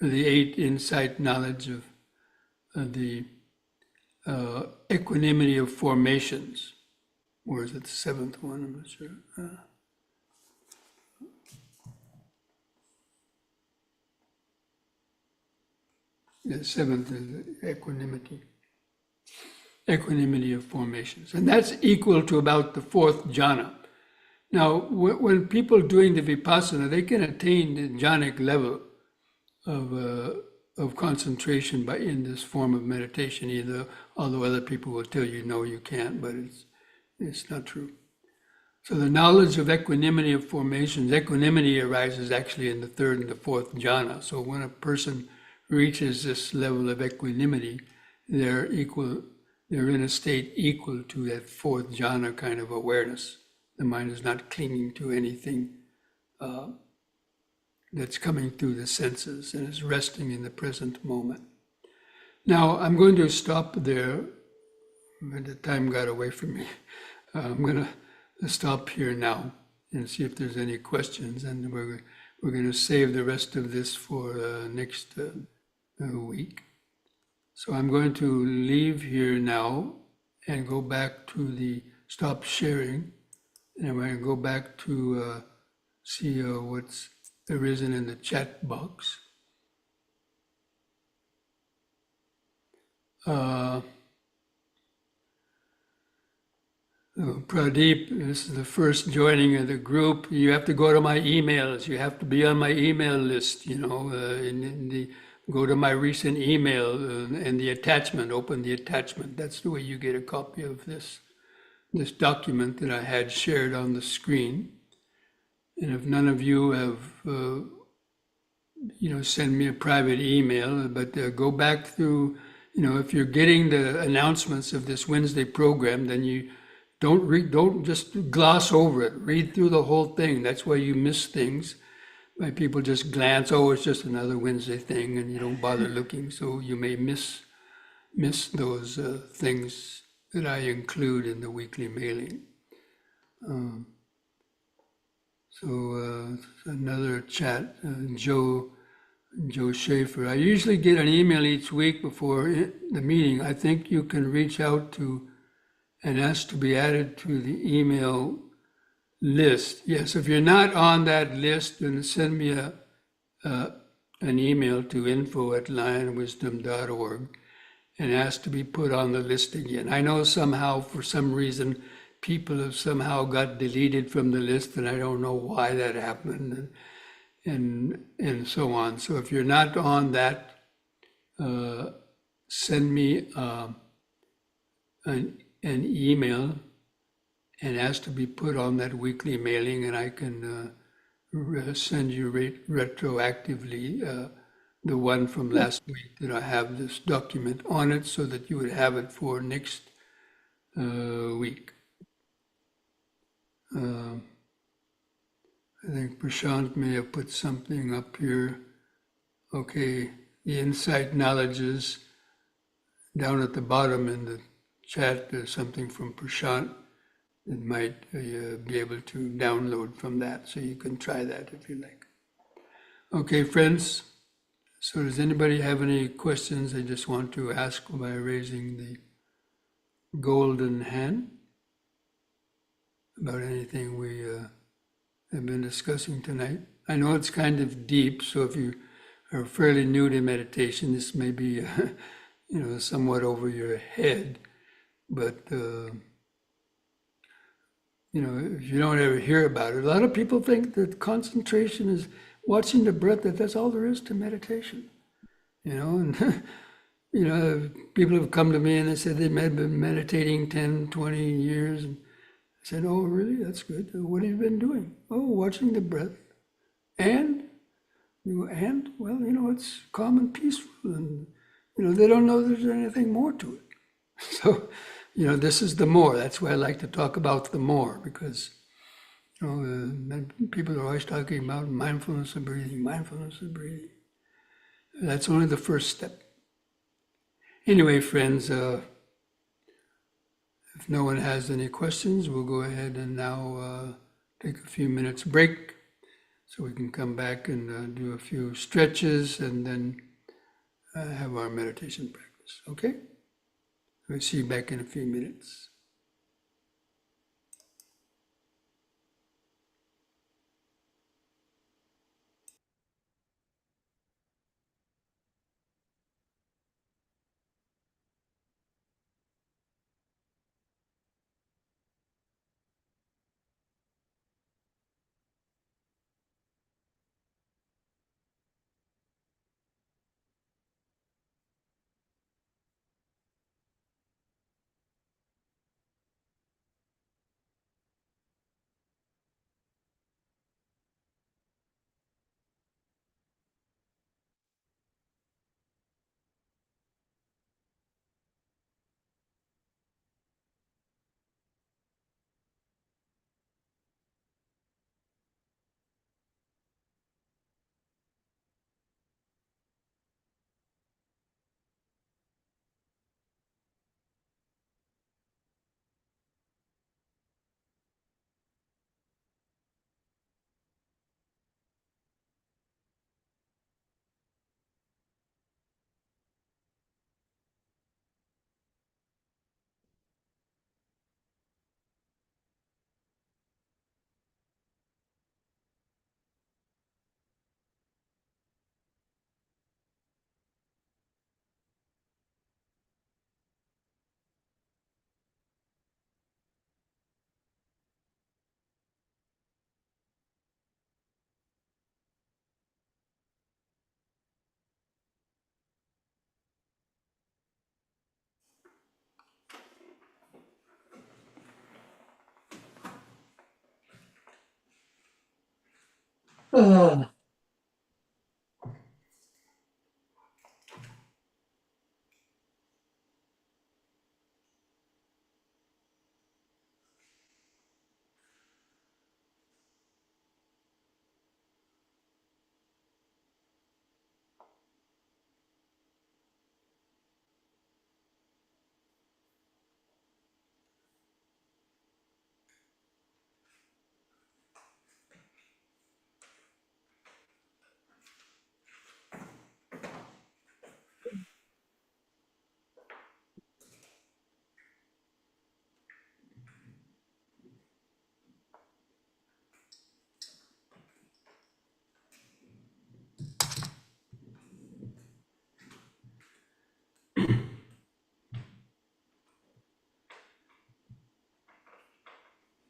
or the eighth insight knowledge of the equanimity of formations. Or is it the seventh one? I'm not sure. The seventh is equanimity. Equanimity of formations. And that's equal to about the fourth jhana. Now, when people doing the vipassana, they can attain the jhanic level of concentration in this form of meditation, although other people will tell you, no, you can't, but it's not true. So the knowledge of equanimity of formations, equanimity arises actually in the third and the fourth jhana. So when a person reaches this level of equanimity, they're in a state equal to that fourth jhana kind of awareness. The mind is not clinging to anything that's coming through the senses and is resting in the present moment. Now, I'm going to stop there. The time got away from me. I'm going to stop here now and see if there's any questions, and we're going to save the rest of this for next week. So I'm going to leave here now and go back to stop sharing, and I'm going to go back to see what's arisen in the chat box. Pradeep, this is the first joining of the group. You have to go to my emails. You have to be on my email list, go to my recent email and the attachment, open the attachment. That's the way you get a copy of this document that I had shared on the screen. And if none of you have, send me a private email, but go back through, if you're getting the announcements of this Wednesday program, then you don't just gloss over it. Read through the whole thing. That's why you miss things. Why people just glance, oh, it's just another Wednesday thing, and you don't bother looking. So you may miss those things that I include in the weekly mailing. Another chat, Joe Schaefer. I usually get an email each week before the meeting. I think you can reach out to and ask to be added to the email list. Yes, if you're not on that list, then send me an email to info@lionwisdom.org and ask to be put on the list again. I know somehow, for some reason, people have somehow got deleted from the list, and I don't know why that happened, and so on. So if you're not on that, send me an email and ask to be put on that weekly mailing, and I can send you retroactively the one from last week that I have this document on it, so that you would have it for next week. I think Prashant may have put something up here. Okay, the insight knowledges down at the bottom in the chat. There's something from Prashant that might be able to download from that, so you can try that if you like. Okay, friends. So does anybody have any questions they just want to ask by raising the golden hand about anything we have been discussing tonight? I know it's kind of deep, so if you are fairly new to meditation, this may be somewhat over your head, but if you don't ever hear about it, a lot of people think that concentration is watching the breath, that's all there is to meditation, and people have come to me and they said they've been meditating 10, 20 years, and I said, oh, really? That's good. What have you been doing? Oh, watching the breath. And? Well, it's calm and peaceful, and, they don't know there's anything more to it. So, this is the more. That's why I like to talk about the more, because People are always talking about mindfulness of breathing, mindfulness of breathing. That's only the first step. Anyway, friends, if no one has any questions, we'll go ahead and now take a few minutes break so we can come back and do a few stretches and then have our meditation practice. Okay? We'll see you back in a few minutes.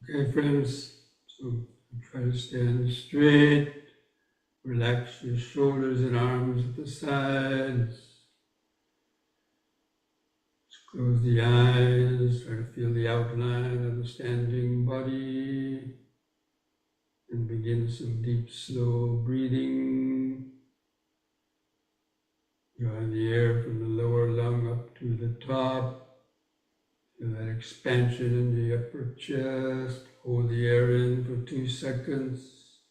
Okay, friends, so try to stand straight, relax your shoulders and arms at the sides, close the eyes, try to feel the outline of the standing body, and begin some deep, slow breathing. Drawing the air from the lower lung up to the top. Feel that expansion in the upper chest. Hold the air in for 2 seconds.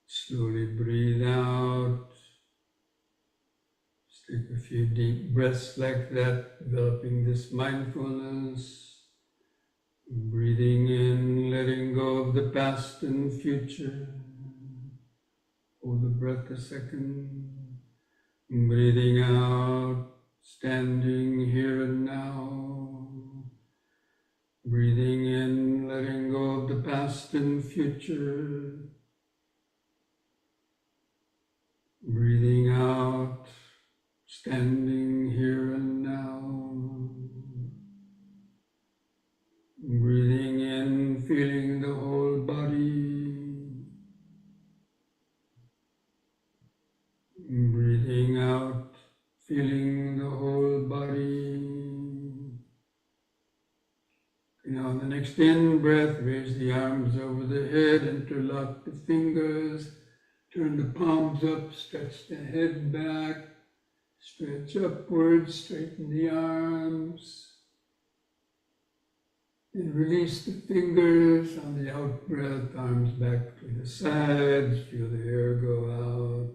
Slowly breathe out. Just take a few deep breaths like that, developing this mindfulness. Breathing in, letting go of the past and future. Hold the breath a second. Breathing out, standing here and now. Breathing in, letting go of the past and future. Breathing out, standing here and now. Breathing in, feeling the whole body. Breathing out, feeling the whole body. Now on the next in-breath, raise the arms over the head, interlock the fingers, turn the palms up, stretch the head back, stretch upwards, straighten the arms. And release the fingers on the out breath, arms back to the sides, feel the air go out.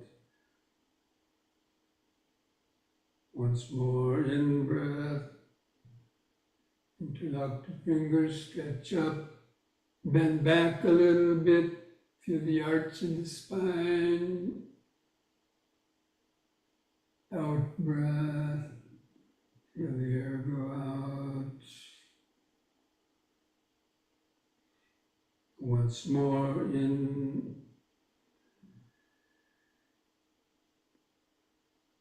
Once more, in breath, interlock the fingers, stretch up, bend back a little bit, feel the arch in the spine. Out breath, feel the air go out. Once more, in.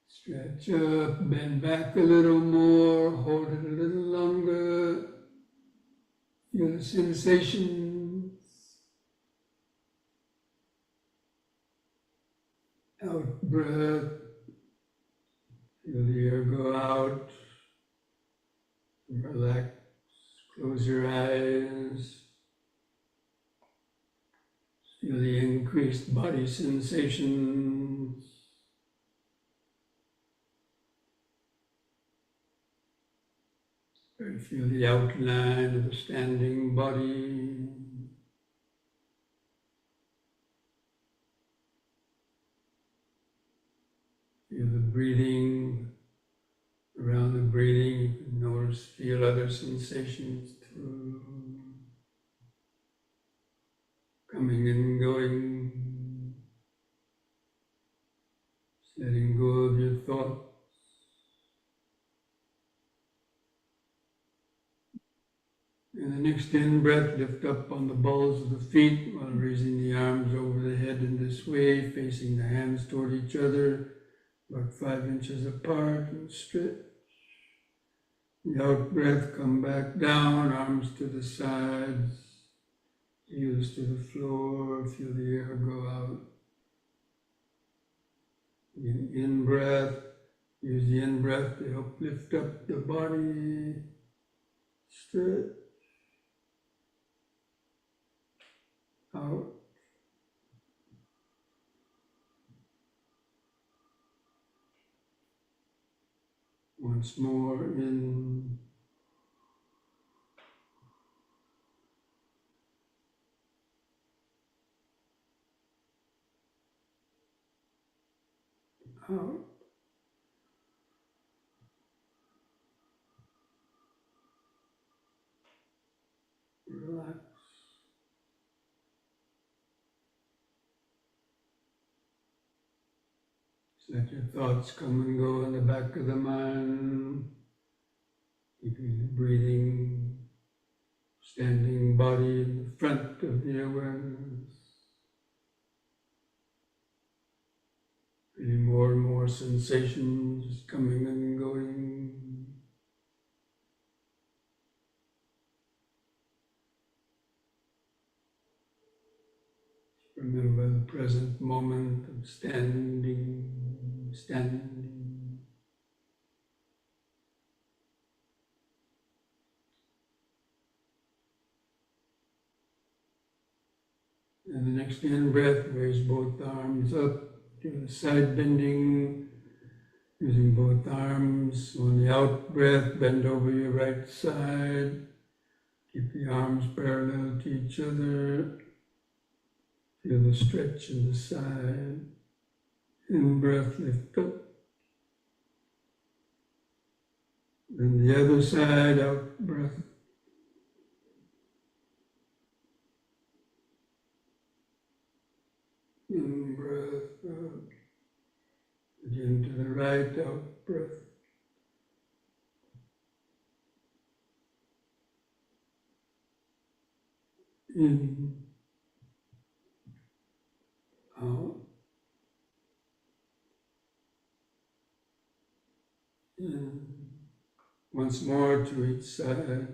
Stretch up, bend back a little more, hold it a little longer. Feel the sensations. Out breath. Feel the air go out. Relax. Close your eyes. Feel the increased body sensations. Feel the outline of the standing body. Feel the breathing. Around the breathing, you can notice, feel other sensations through. Coming and going. Letting go of your thoughts. And the next in-breath, lift up on the balls of the feet while raising the arms over the head in this way, facing the hands toward each other, about 5 inches apart, and stretch. The out breath, come back down, arms to the sides, heels to the floor, feel the air go out. The in-breath, use the in-breath to help lift up the body, stretch. Out. Once more, in. Out. Relax. Let your thoughts come and go in the back of the mind. Keeping the breathing, standing body in the front of the awareness. Feeling more and more sensations coming and going. Remember the present moment of standing. And the next in-breath, raise both arms up, do the side bending, using both arms. On the out breath, bend over your right side. Keep the arms parallel to each other. Feel the stretch in the side. In-breath, lift up. Then the other side, out breath. In-breath, out. Again to the right, out breath. In, out, in. Once more to each side.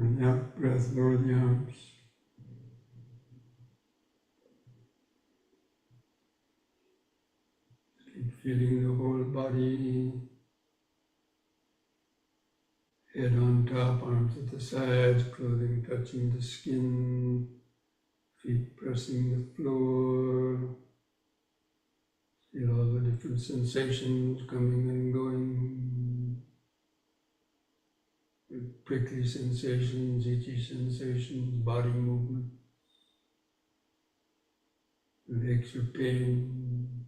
And out breath, lower the arms. Keep feeling the whole body. Head on top, arms at the sides, clothing touching the skin, feet pressing the floor. Feel all the different sensations coming and going. Prickly sensations, itchy sensations, body movement. Aches or pain.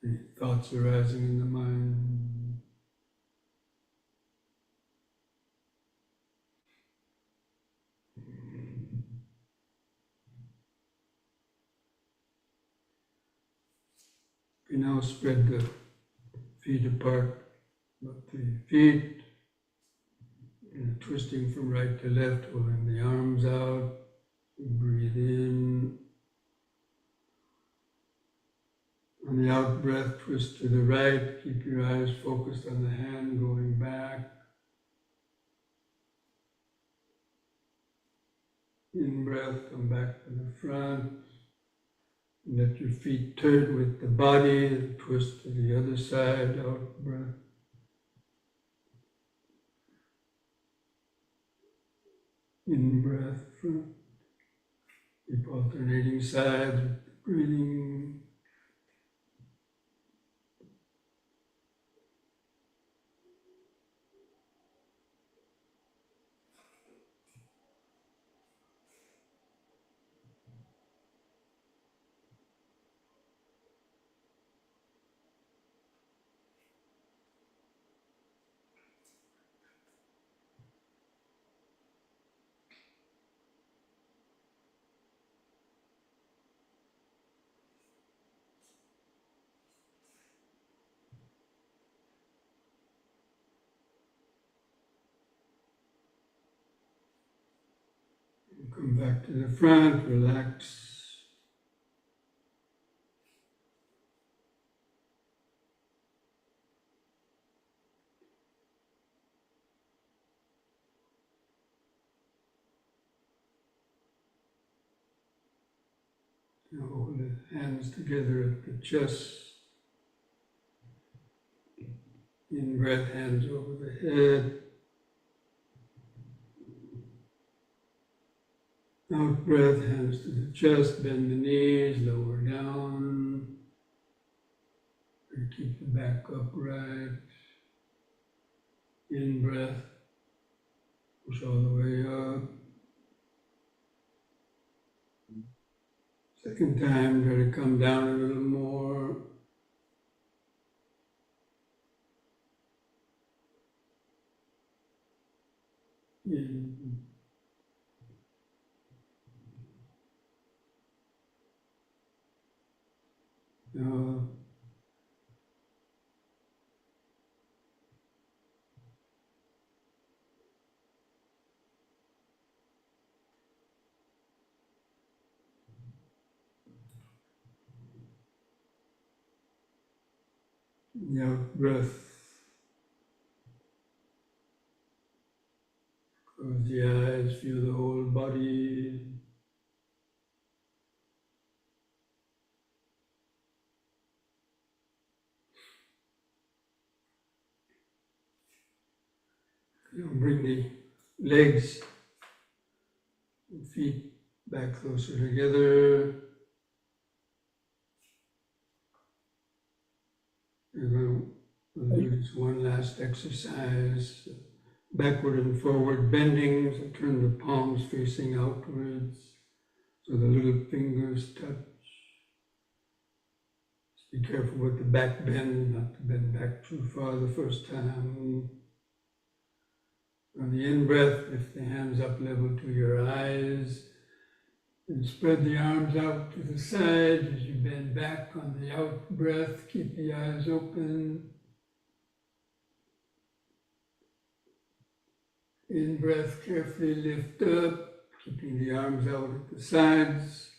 Any thoughts arising in the mind. We now spread the feet apart, about 3 feet, and twisting from right to left, holding the arms out. Breathe in. On the out breath, twist to the right. Keep your eyes focused on the hand going back. In breath, come back to the front. Let your feet turn with the body. Twist to the other side. Out breath. In breath, front. Keep alternating sides with the breathing. Come back to the front, relax. Now hold the hands together at the chest. In breath, hands over the head. Out breath, hands to the chest, bend the knees, lower down. And keep the back upright. In breath, push all the way up. Second time, try to come down a little more. In. Now, the out breath. Close the eyes, feel the whole body. Bring the legs and feet back closer together. We'll do this one last exercise. Backward and forward bending, so turn the palms facing outwards so the little fingers touch. Just be careful with the back bend, not to bend back too far the first time. On the in-breath, lift the hands up level to your eyes and spread the arms out to the side as you bend back. On the out-breath, keep the eyes open. In-breath, carefully lift up, keeping the arms out at the sides.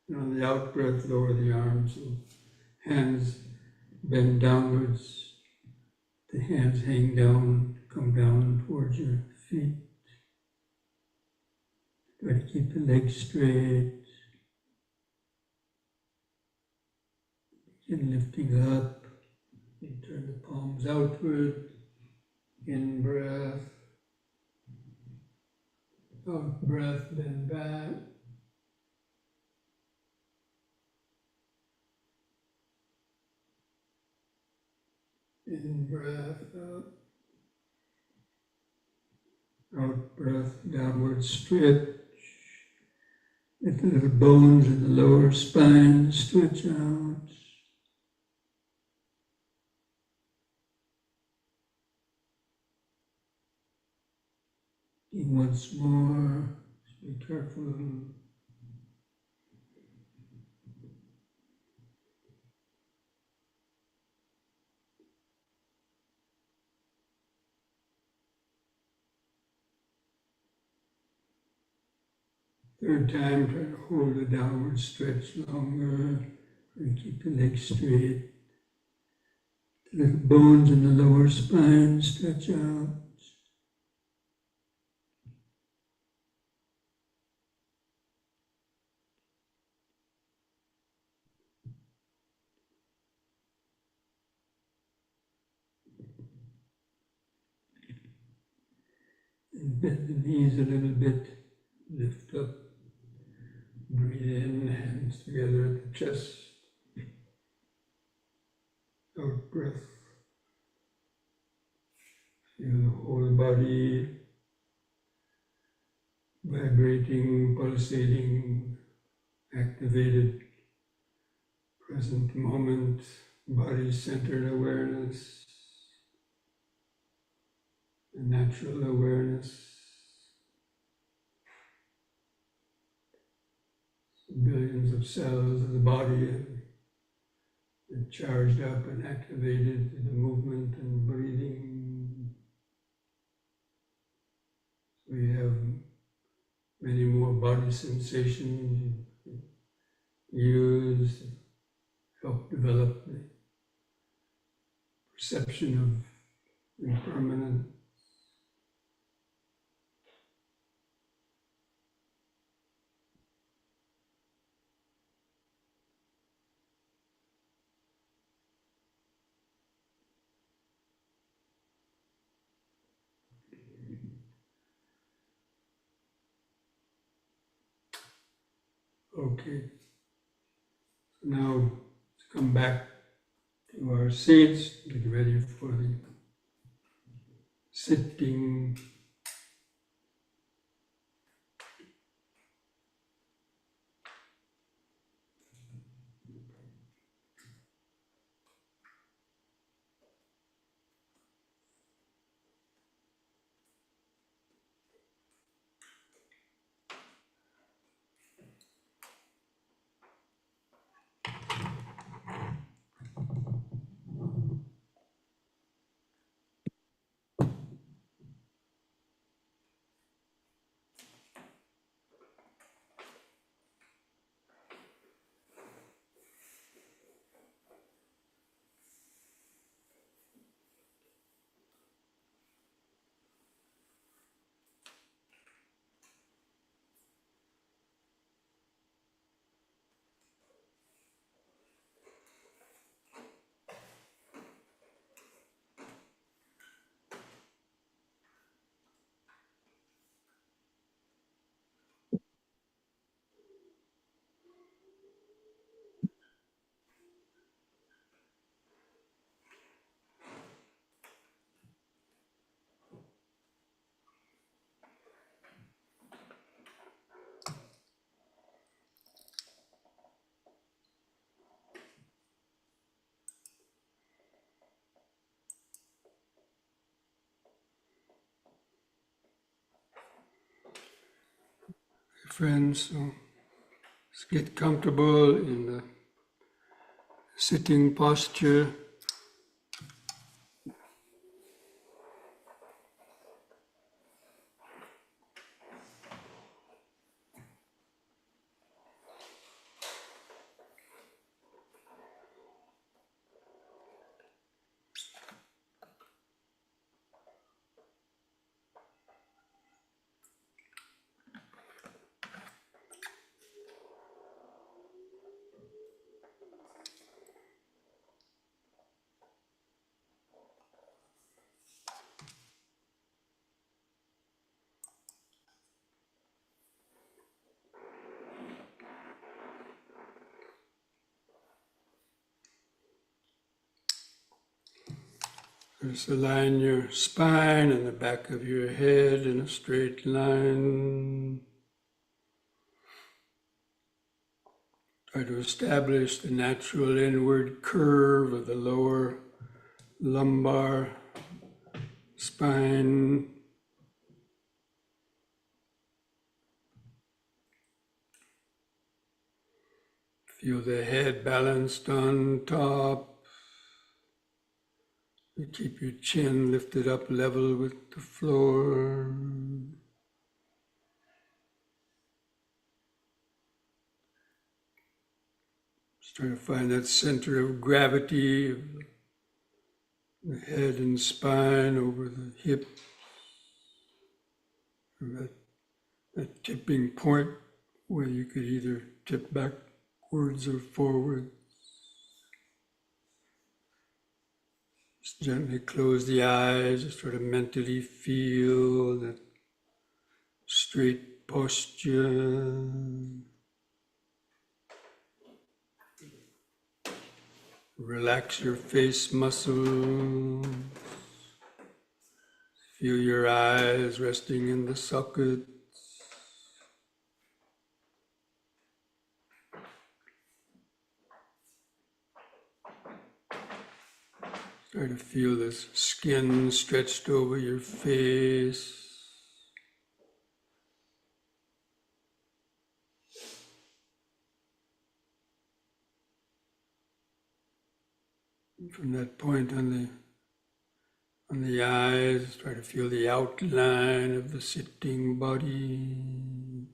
And on the out-breath, lower the arms and hands bend downwards. The hands hang down, come down towards your feet. Try to keep the legs straight. Chin lifting up. You turn the palms outward. In breath. Out breath, then back. In breath, out. Out breath, downward stretch. Let the little bones in the lower spine stretch out. And once more, be careful. Third time, try to hold the downward stretch longer and keep the legs straight. The little bones in the lower spine stretch out. And bend the knees a little bit. Lift up. Breathe in, hands together at the chest. Out breath. Feel the whole body vibrating, pulsating, activated, present moment, body-centered awareness, the natural awareness, billions of cells of the body are charged up and activated to the movement and breathing. We have many more body sensations use to help develop the perception of impermanence. Okay, so now let's come back to our seats, get ready for the sitting. Friends, so let's get comfortable in the sitting posture. Just align your spine and the back of your head in a straight line. Try to establish the natural inward curve of the lower lumbar spine. Feel the head balanced on top. You keep your chin lifted up level with the floor. Just try to find that center of gravity of the head and spine over the hip. That tipping point where you could either tip backwards or forward. Just gently close the eyes, just try to mentally feel that straight posture. Relax your face muscles. Feel your eyes resting in the socket. Try to feel the skin stretched over your face. And from that point on the eyes, try to feel the outline of the sitting body.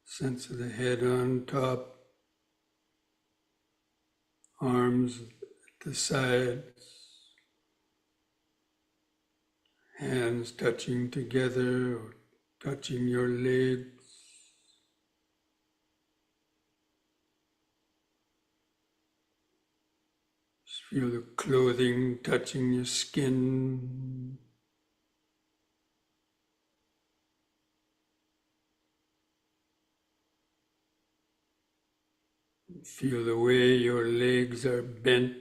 Sense of the head on top, arms at the sides, hands touching together or touching your legs. Just feel the clothing touching your skin. Feel the way your legs are bent,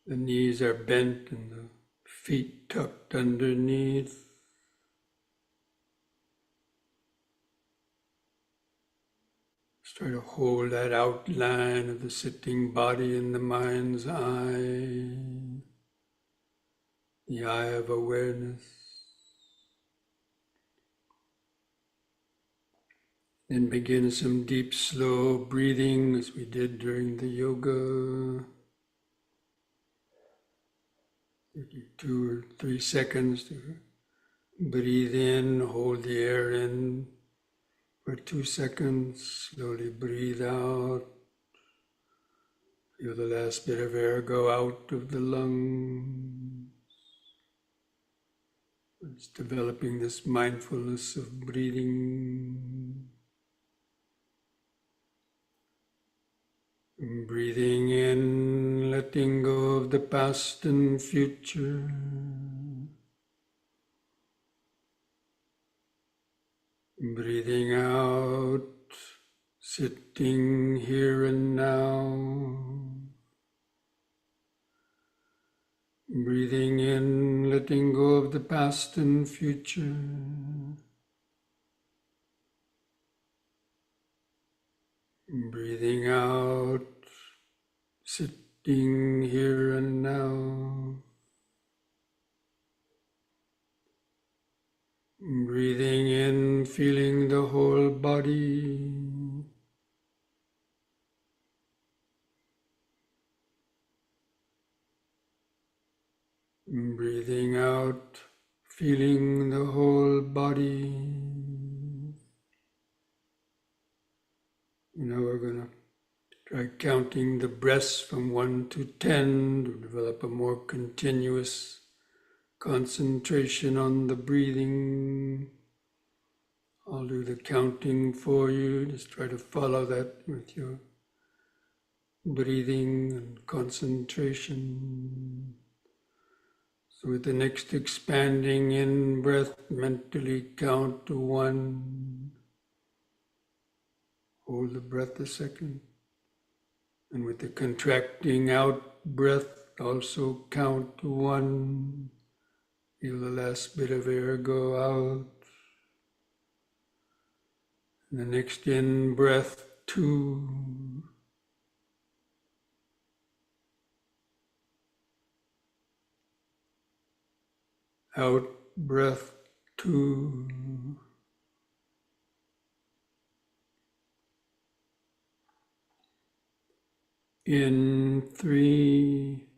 the knees are bent and the feet tucked underneath. Just try to hold that outline of the sitting body in the mind's eye, the eye of awareness. Then begin some deep, slow breathing as we did during the yoga. 2 or 3 seconds to breathe in, hold the air in for 2 seconds, slowly breathe out. Feel the last bit of air go out of the lungs. It's developing this mindfulness of breathing. Breathing in, letting go of the past and future. Breathing out, sitting here and now. Breathing in, letting go of the past and future. Breathing out, sitting here and now. Breathing in, feeling the whole body. Breathing out, feeling the whole body. Now we're going to try counting the breaths from 1 to 10 to develop a more continuous concentration on the breathing. I'll do the counting for you. Just try to follow that with your breathing and concentration. So with the next expanding in breath, mentally count to 1. Hold the breath a second. And with the contracting out breath, also count to 1. Feel the last bit of air go out. And the next in breath, 2. Out breath, 2. In 3.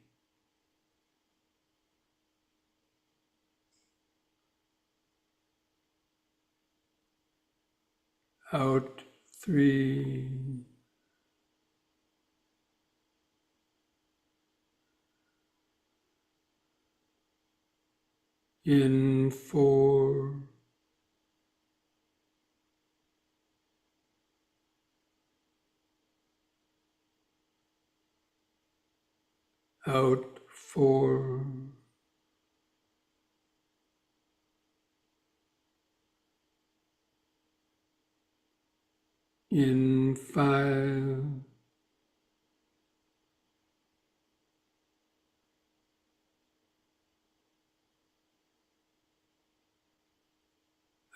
Out 3. In 4. Out 4. In 5.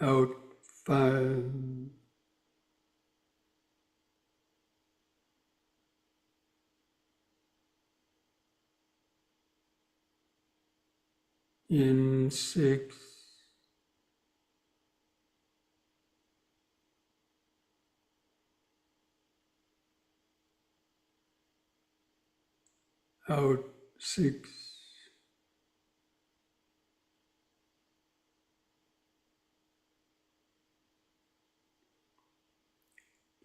Out 5. In 6. Out 6.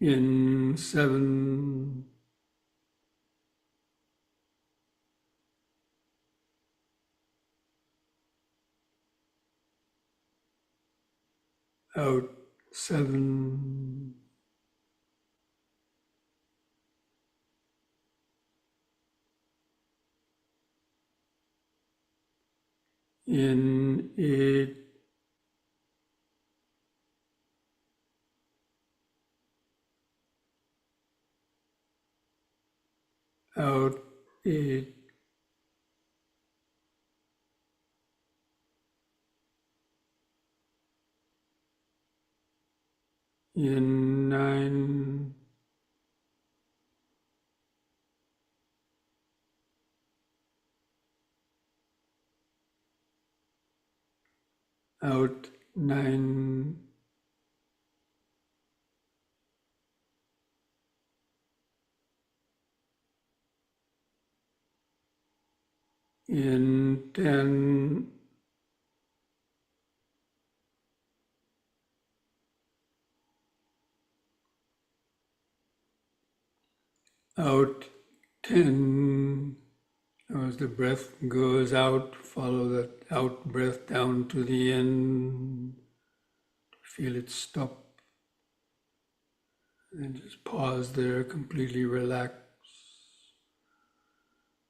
In 7. Out 7. In 8. Out 8. In 9. Out 9. In 10. Out 10. As the breath goes out, follow that out breath down to the end. Feel it stop. And just pause there, completely relax.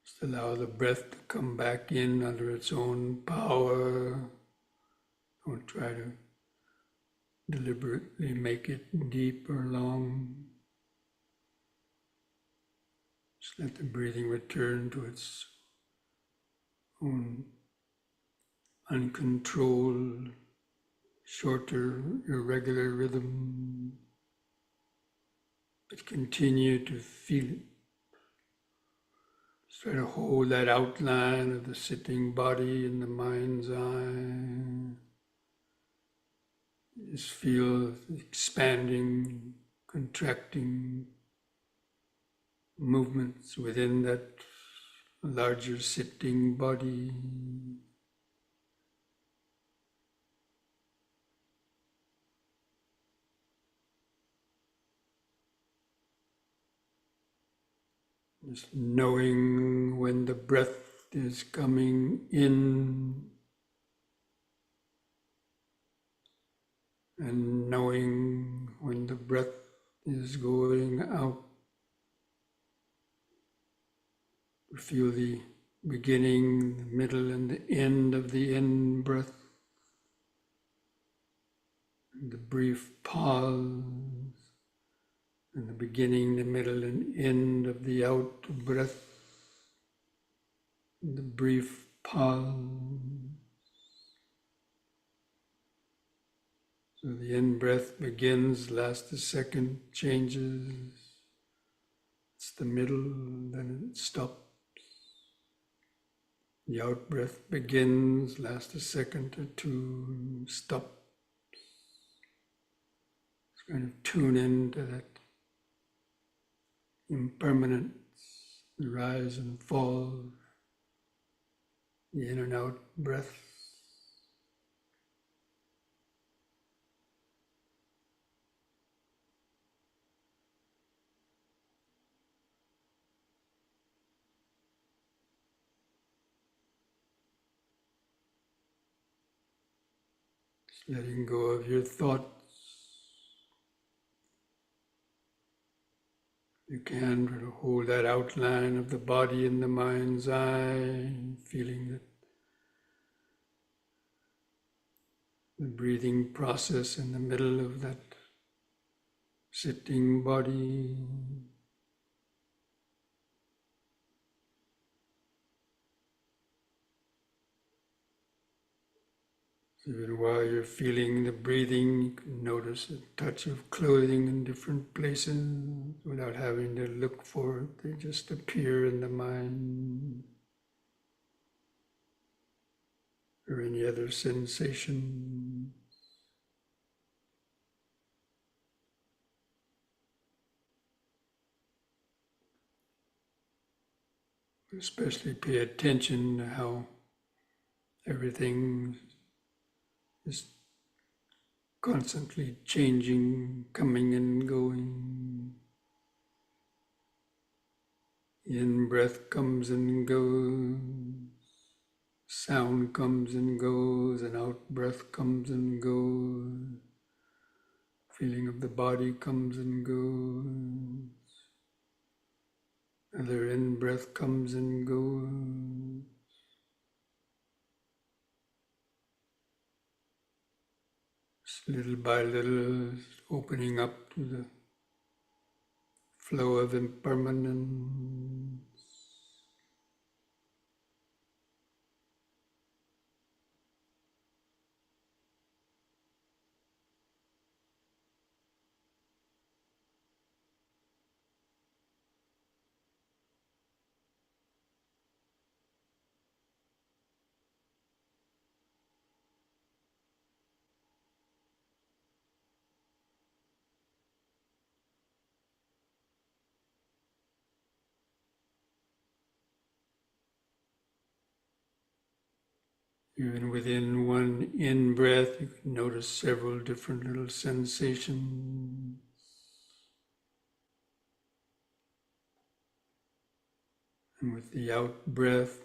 Just allow the breath to come back in under its own power. Don't try to deliberately make it deep or long. Just let the breathing return to its own uncontrolled, shorter, irregular rhythm. But continue to feel it. Just try to hold that outline of the sitting body in the mind's eye. Just feel expanding, contracting movements within that larger sitting body. Just knowing when the breath is coming in and knowing when the breath is going out. Feel the beginning, the middle, and the end of the in-breath. And the brief pause, and the beginning, the middle, and end of the out-breath. the brief pause. So the in-breath begins, lasts a second, changes. It's the middle, then it stops. The out-breath begins, lasts a second or two, stop. It's kind of tune into that impermanence, the rise and fall, the in and out breath. Just letting go of your thoughts. You can sort of hold that outline of the body in the mind's eye, feeling that the breathing process in the middle of that sitting body. Even while you're feeling the breathing, you can notice a touch of clothing in different places without having to look for it. They just appear in the mind. Or any other sensation. Especially pay attention to how everything is constantly changing, coming and going. In-breath comes and goes, sound comes and goes, and out-breath comes and goes. Feeling of the body comes and goes. Another in-breath comes and goes. Just little by little, opening up to the flow of impermanence. Even within one in-breath, you can notice several different little sensations. And with the out-breath,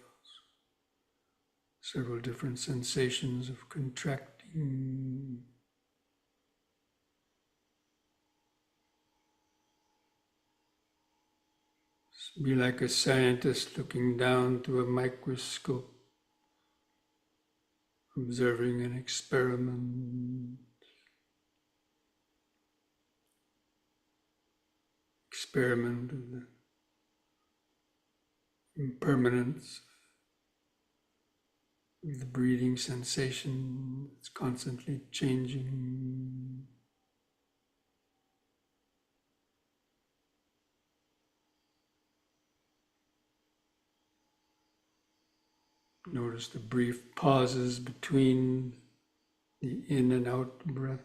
several different sensations of contracting. Be like a scientist looking down through a microscope, observing an experiment. Experiment of the impermanence of the breathing sensation. It's constantly changing. Notice the brief pauses between the in and out breath.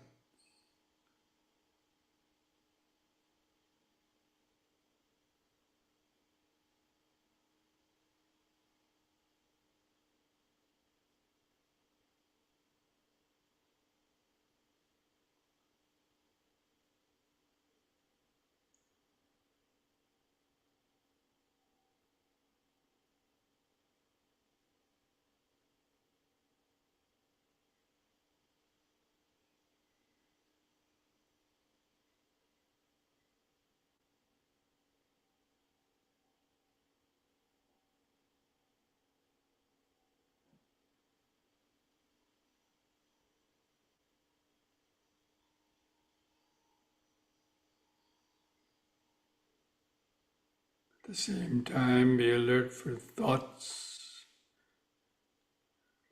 At the same time, be alert for thoughts,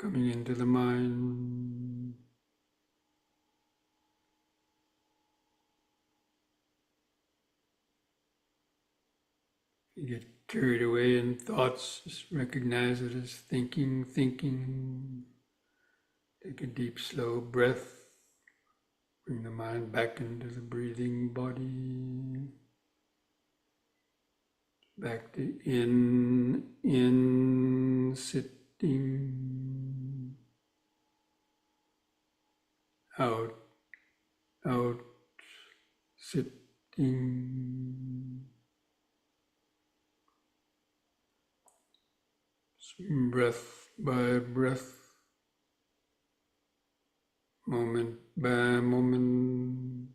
coming into the mind. You get carried away in thoughts, just recognize it as thinking. Take a deep, slow breath. Bring the mind back into the breathing body. Back to in, sitting. Out, sitting. Breath by breath, moment by moment.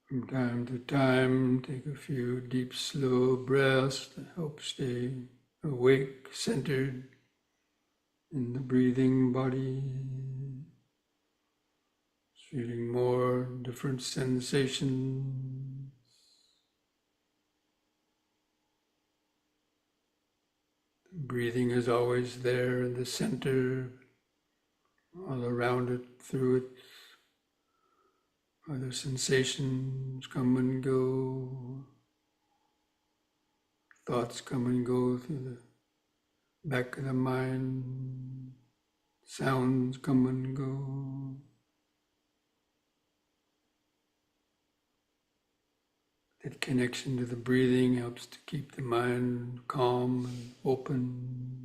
From time to time, take a few deep, slow breaths to help stay awake, centered in the breathing body. Feeling more different sensations. Breathing is always there in the center, all around it, through it. Other sensations come and go. Thoughts come and go through the back of the mind. Sounds come and go. That connection to the breathing helps to keep the mind calm and open.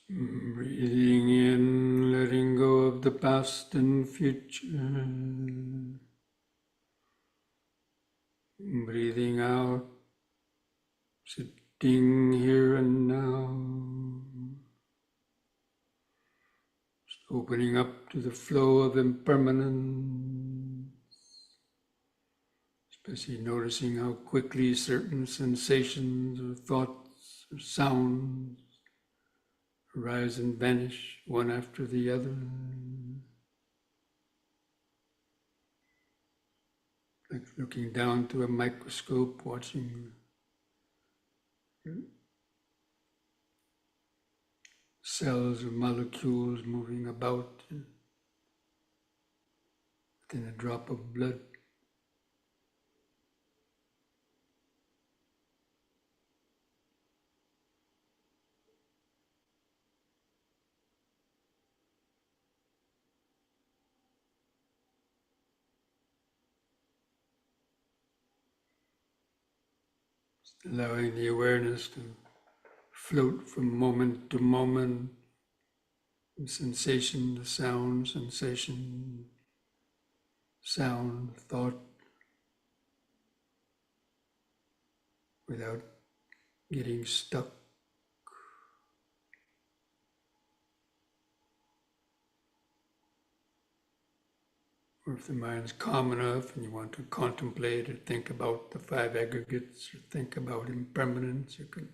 Breathing in, letting go of the past and future. Breathing out, sitting here and now. Just opening up to the flow of impermanence. Especially noticing how quickly certain sensations or thoughts or sounds arise and vanish one after the other. Like looking down through a microscope, watching cells or molecules moving about within a drop of blood. Allowing the awareness to float from moment to moment, from sensation to sound, sensation, sound, thought, without getting stuck. Or if the mind's calm enough and you want to contemplate or think about the five aggregates or think about impermanence, you can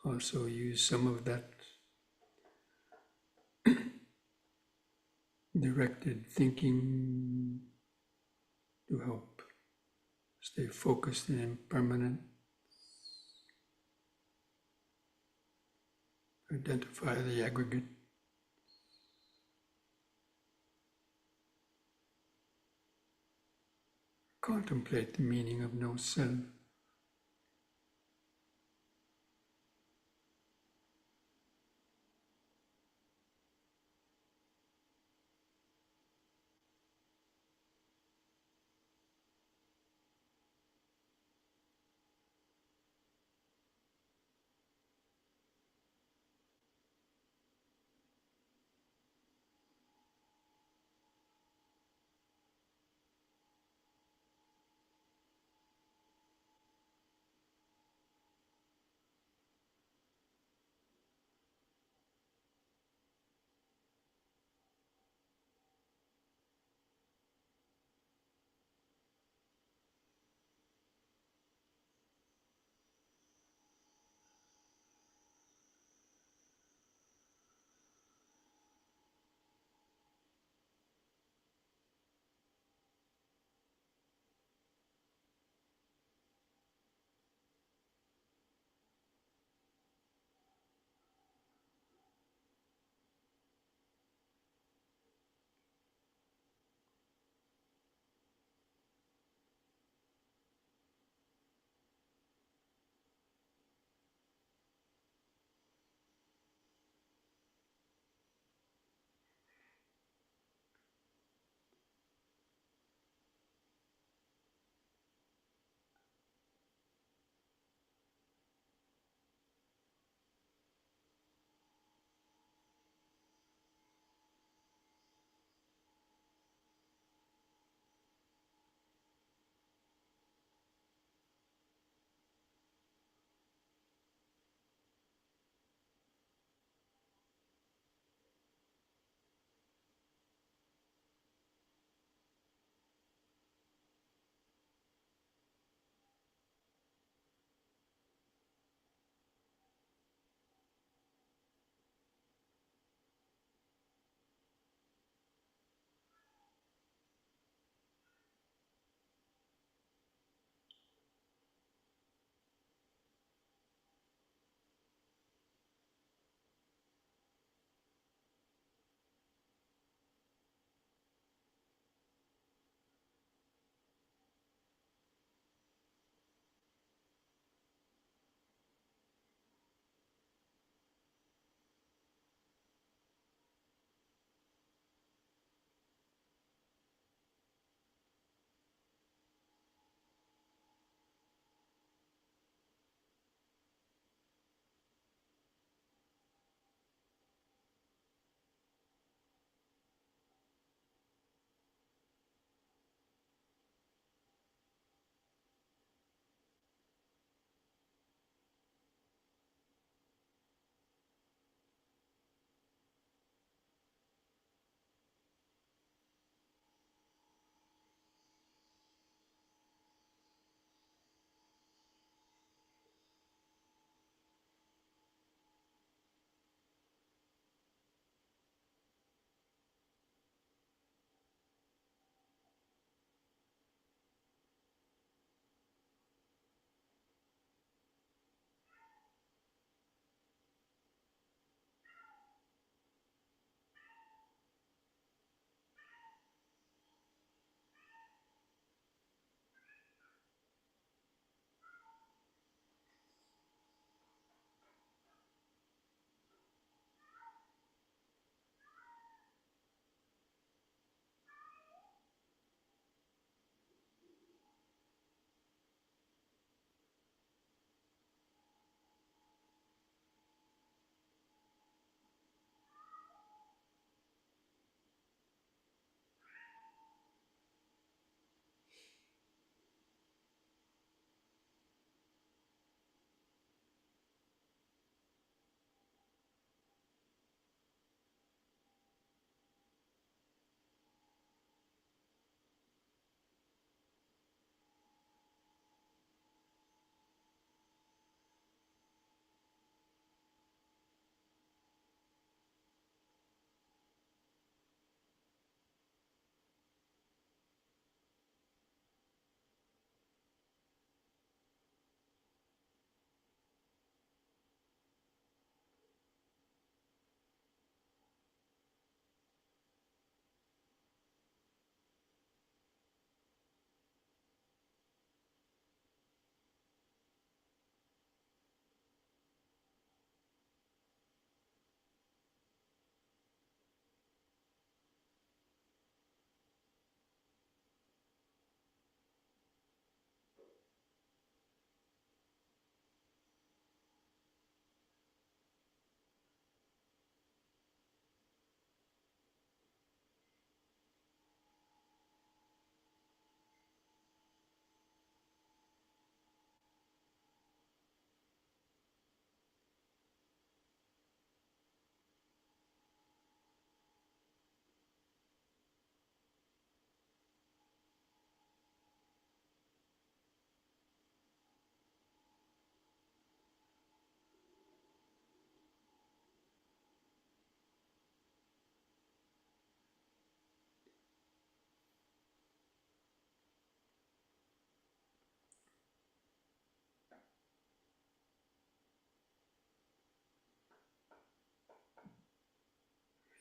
also use some of that directed thinking to help stay focused and impermanent. Identify the aggregate. Contemplate the meaning of no self.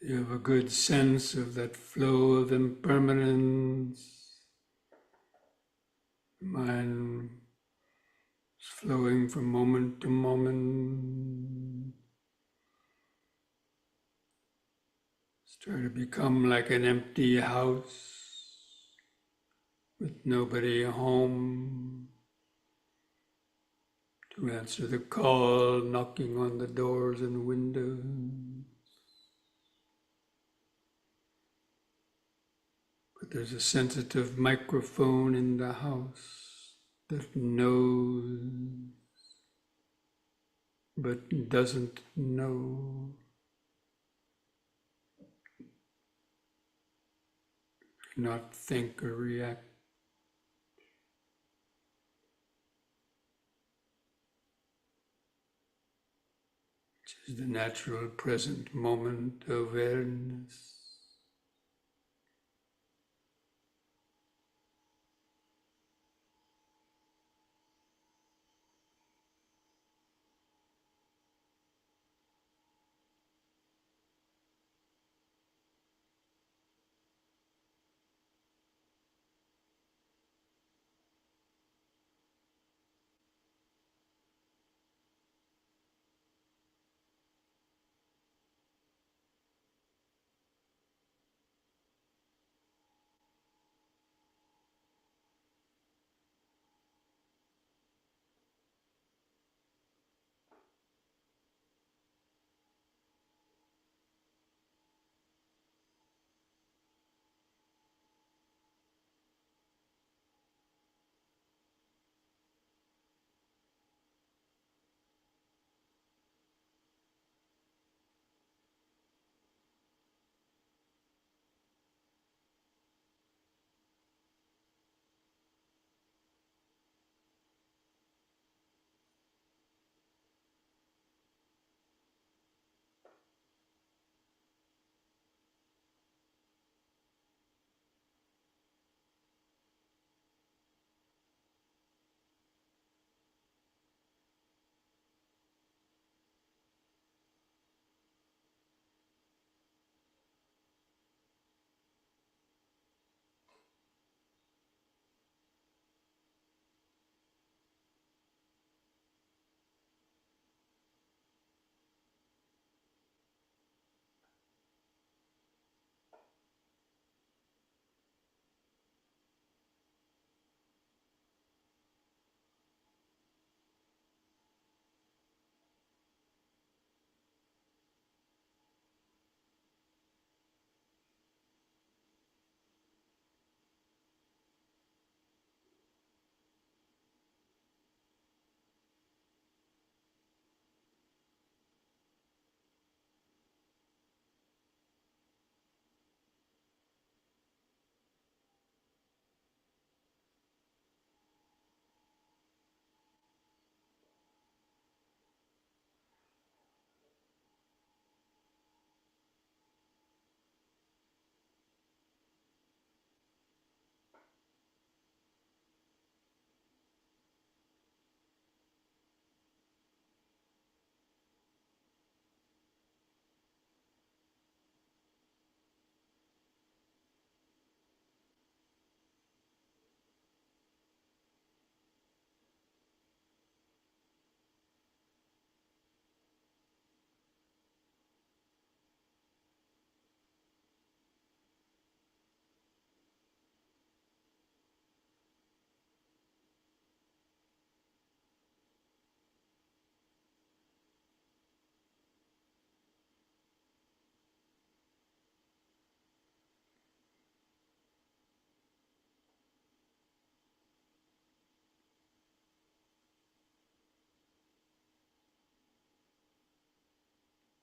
You have a good sense of that flow of impermanence. Mind is flowing from moment to moment. Start to become like an empty house with nobody home to answer the call, knocking on the doors and windows. But there's a sensitive microphone in the house that knows but doesn't know. Not think or react. Which is the natural present moment awareness.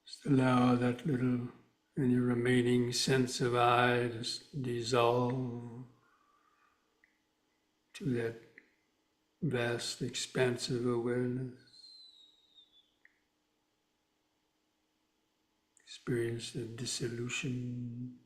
Just allow that little, any remaining sense of I to dissolve to that vast, expansive awareness. Experience the dissolution.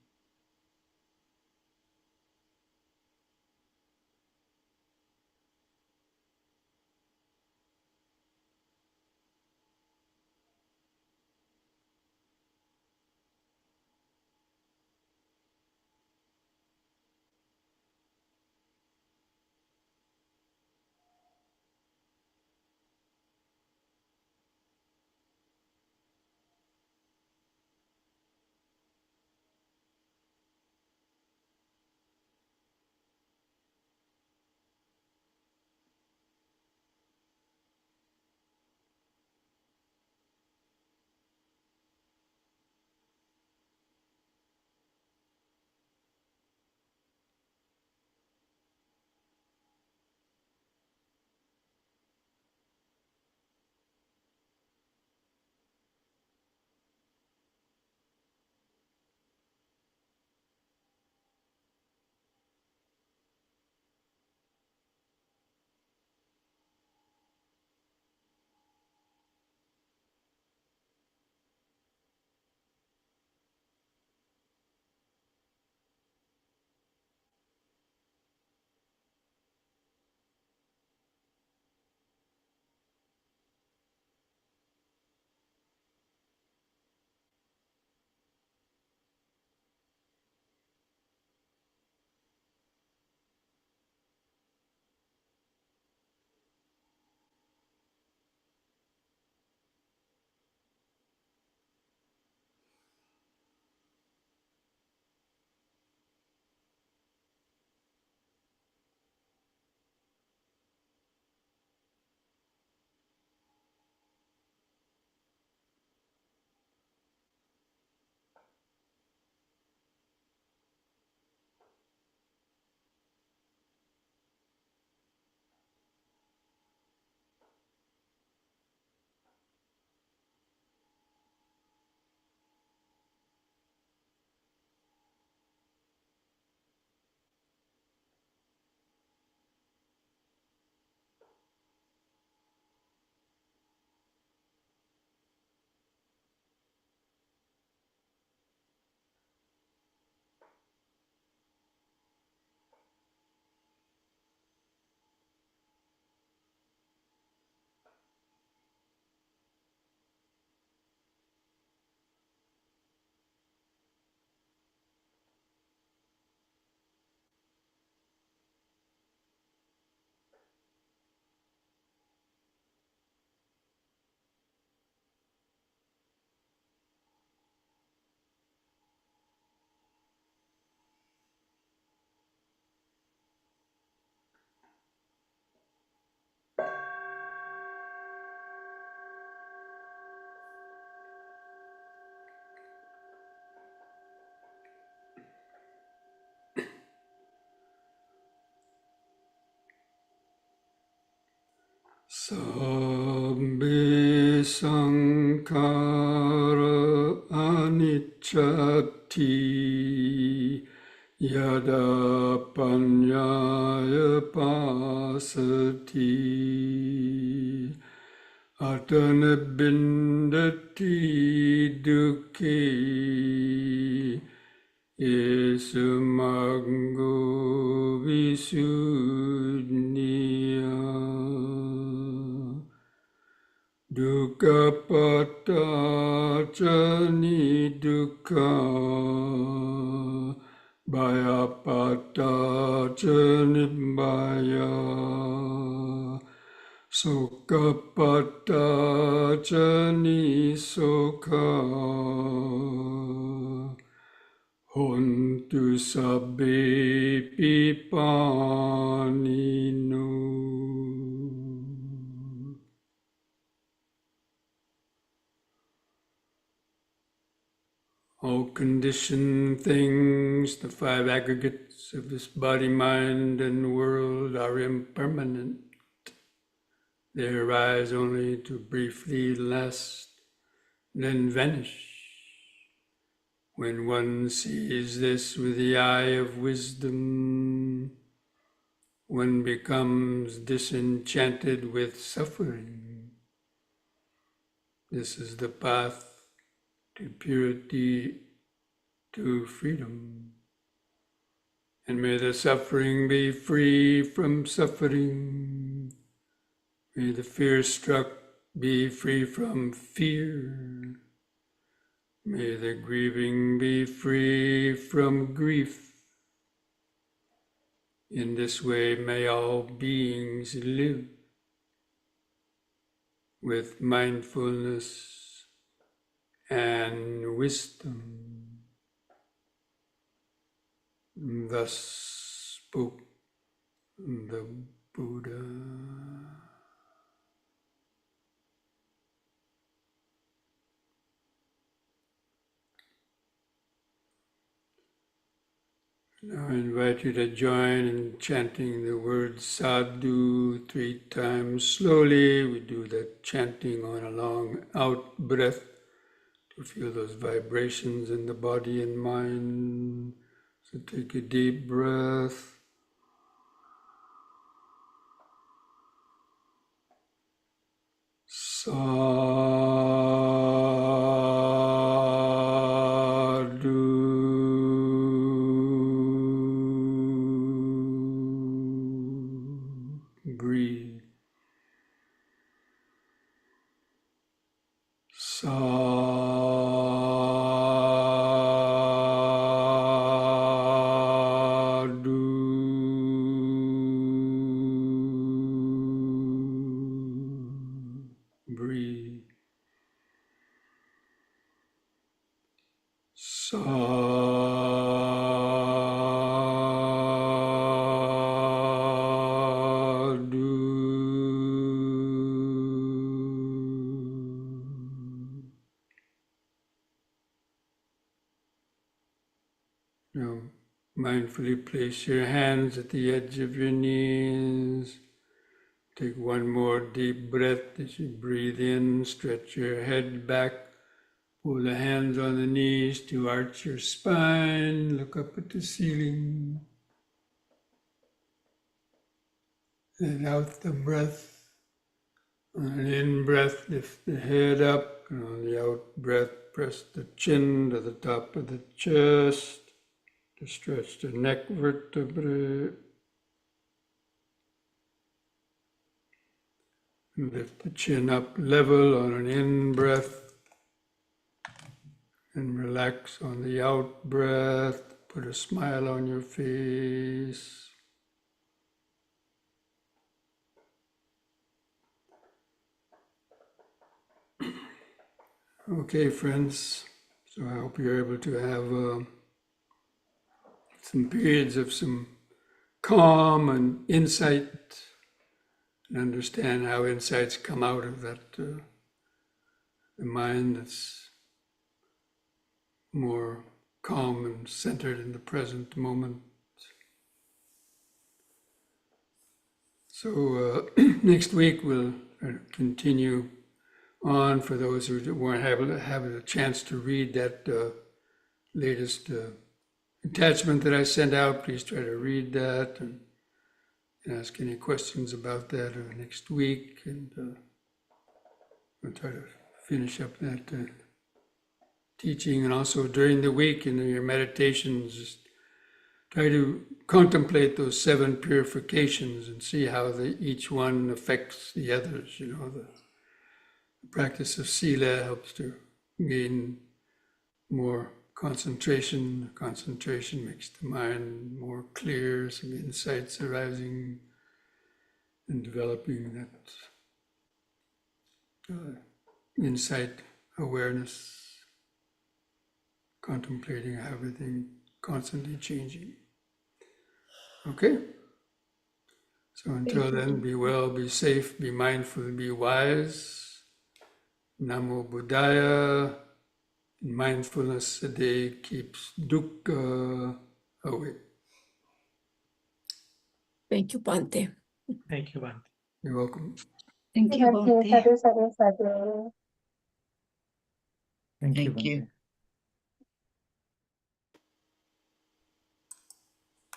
Sabbe sankhara anicchati yada panyaya pasati atana bindati dukhe Esamango visuddhya dukkha pata chani dukkha bhayapata chani bhaya sukha pata chani sukha Hontu sabbe pipanino. All conditioned things, the five aggregates of this body, mind, and world are impermanent. They arise only to briefly last, then vanish. When one sees this with the eye of wisdom, one becomes disenchanted with suffering. This is the path to purity, to freedom. And may the suffering be free from suffering. May the fear-struck be free from fear. May the grieving be free from grief. In this way, may all beings live with mindfulness and wisdom. Thus spoke the Buddha. Now I invite you to join in chanting the word sadhu 3 times slowly. We do that chanting on a long out breath to feel those vibrations in the body and mind. So take a deep breath. Sadhu. Breathe. Sadhu. Breathe. Sadhu. Now, mindfully place your hands at the edge of your knees. Take one more deep breath as you breathe in. Stretch your head back. Pull the hands on the knees to arch your spine. Look up at the ceiling. Let out the breath. On an in-breath, lift the head up. And on the out-breath, press the chin to the top of the chest to stretch the neck vertebrae. Lift the chin up level on an in-breath and relax on the out-breath. Put a smile on your face. Okay, friends, so I hope you're able to have some periods of some calm and insight and understand how insights come out of that, the mind that's more calm and centered in the present moment. So next week we'll continue on for those who weren't able to have a chance to read that latest attachment that I sent out. Please try to read that and ask any questions about that next week, and we'll try to finish up that teaching. And also during the week in your meditations, just try to contemplate those 7 purifications and see how each one affects the others. You know, the practice of sila helps to gain more concentration. Concentration makes the mind more clear, some insights arising and developing that insight awareness, contemplating how everything constantly changing. Okay? So until then, be well, be safe, be mindful, be wise. Namo Buddhaya. Mindfulness a day keeps dukkha away. Thank you, Bhante. Thank you, Bhante. You're welcome. Thank you, Thank you. Bhante. Sadhu, sadhu, sadhu. Thank you, Thank Bhante. you.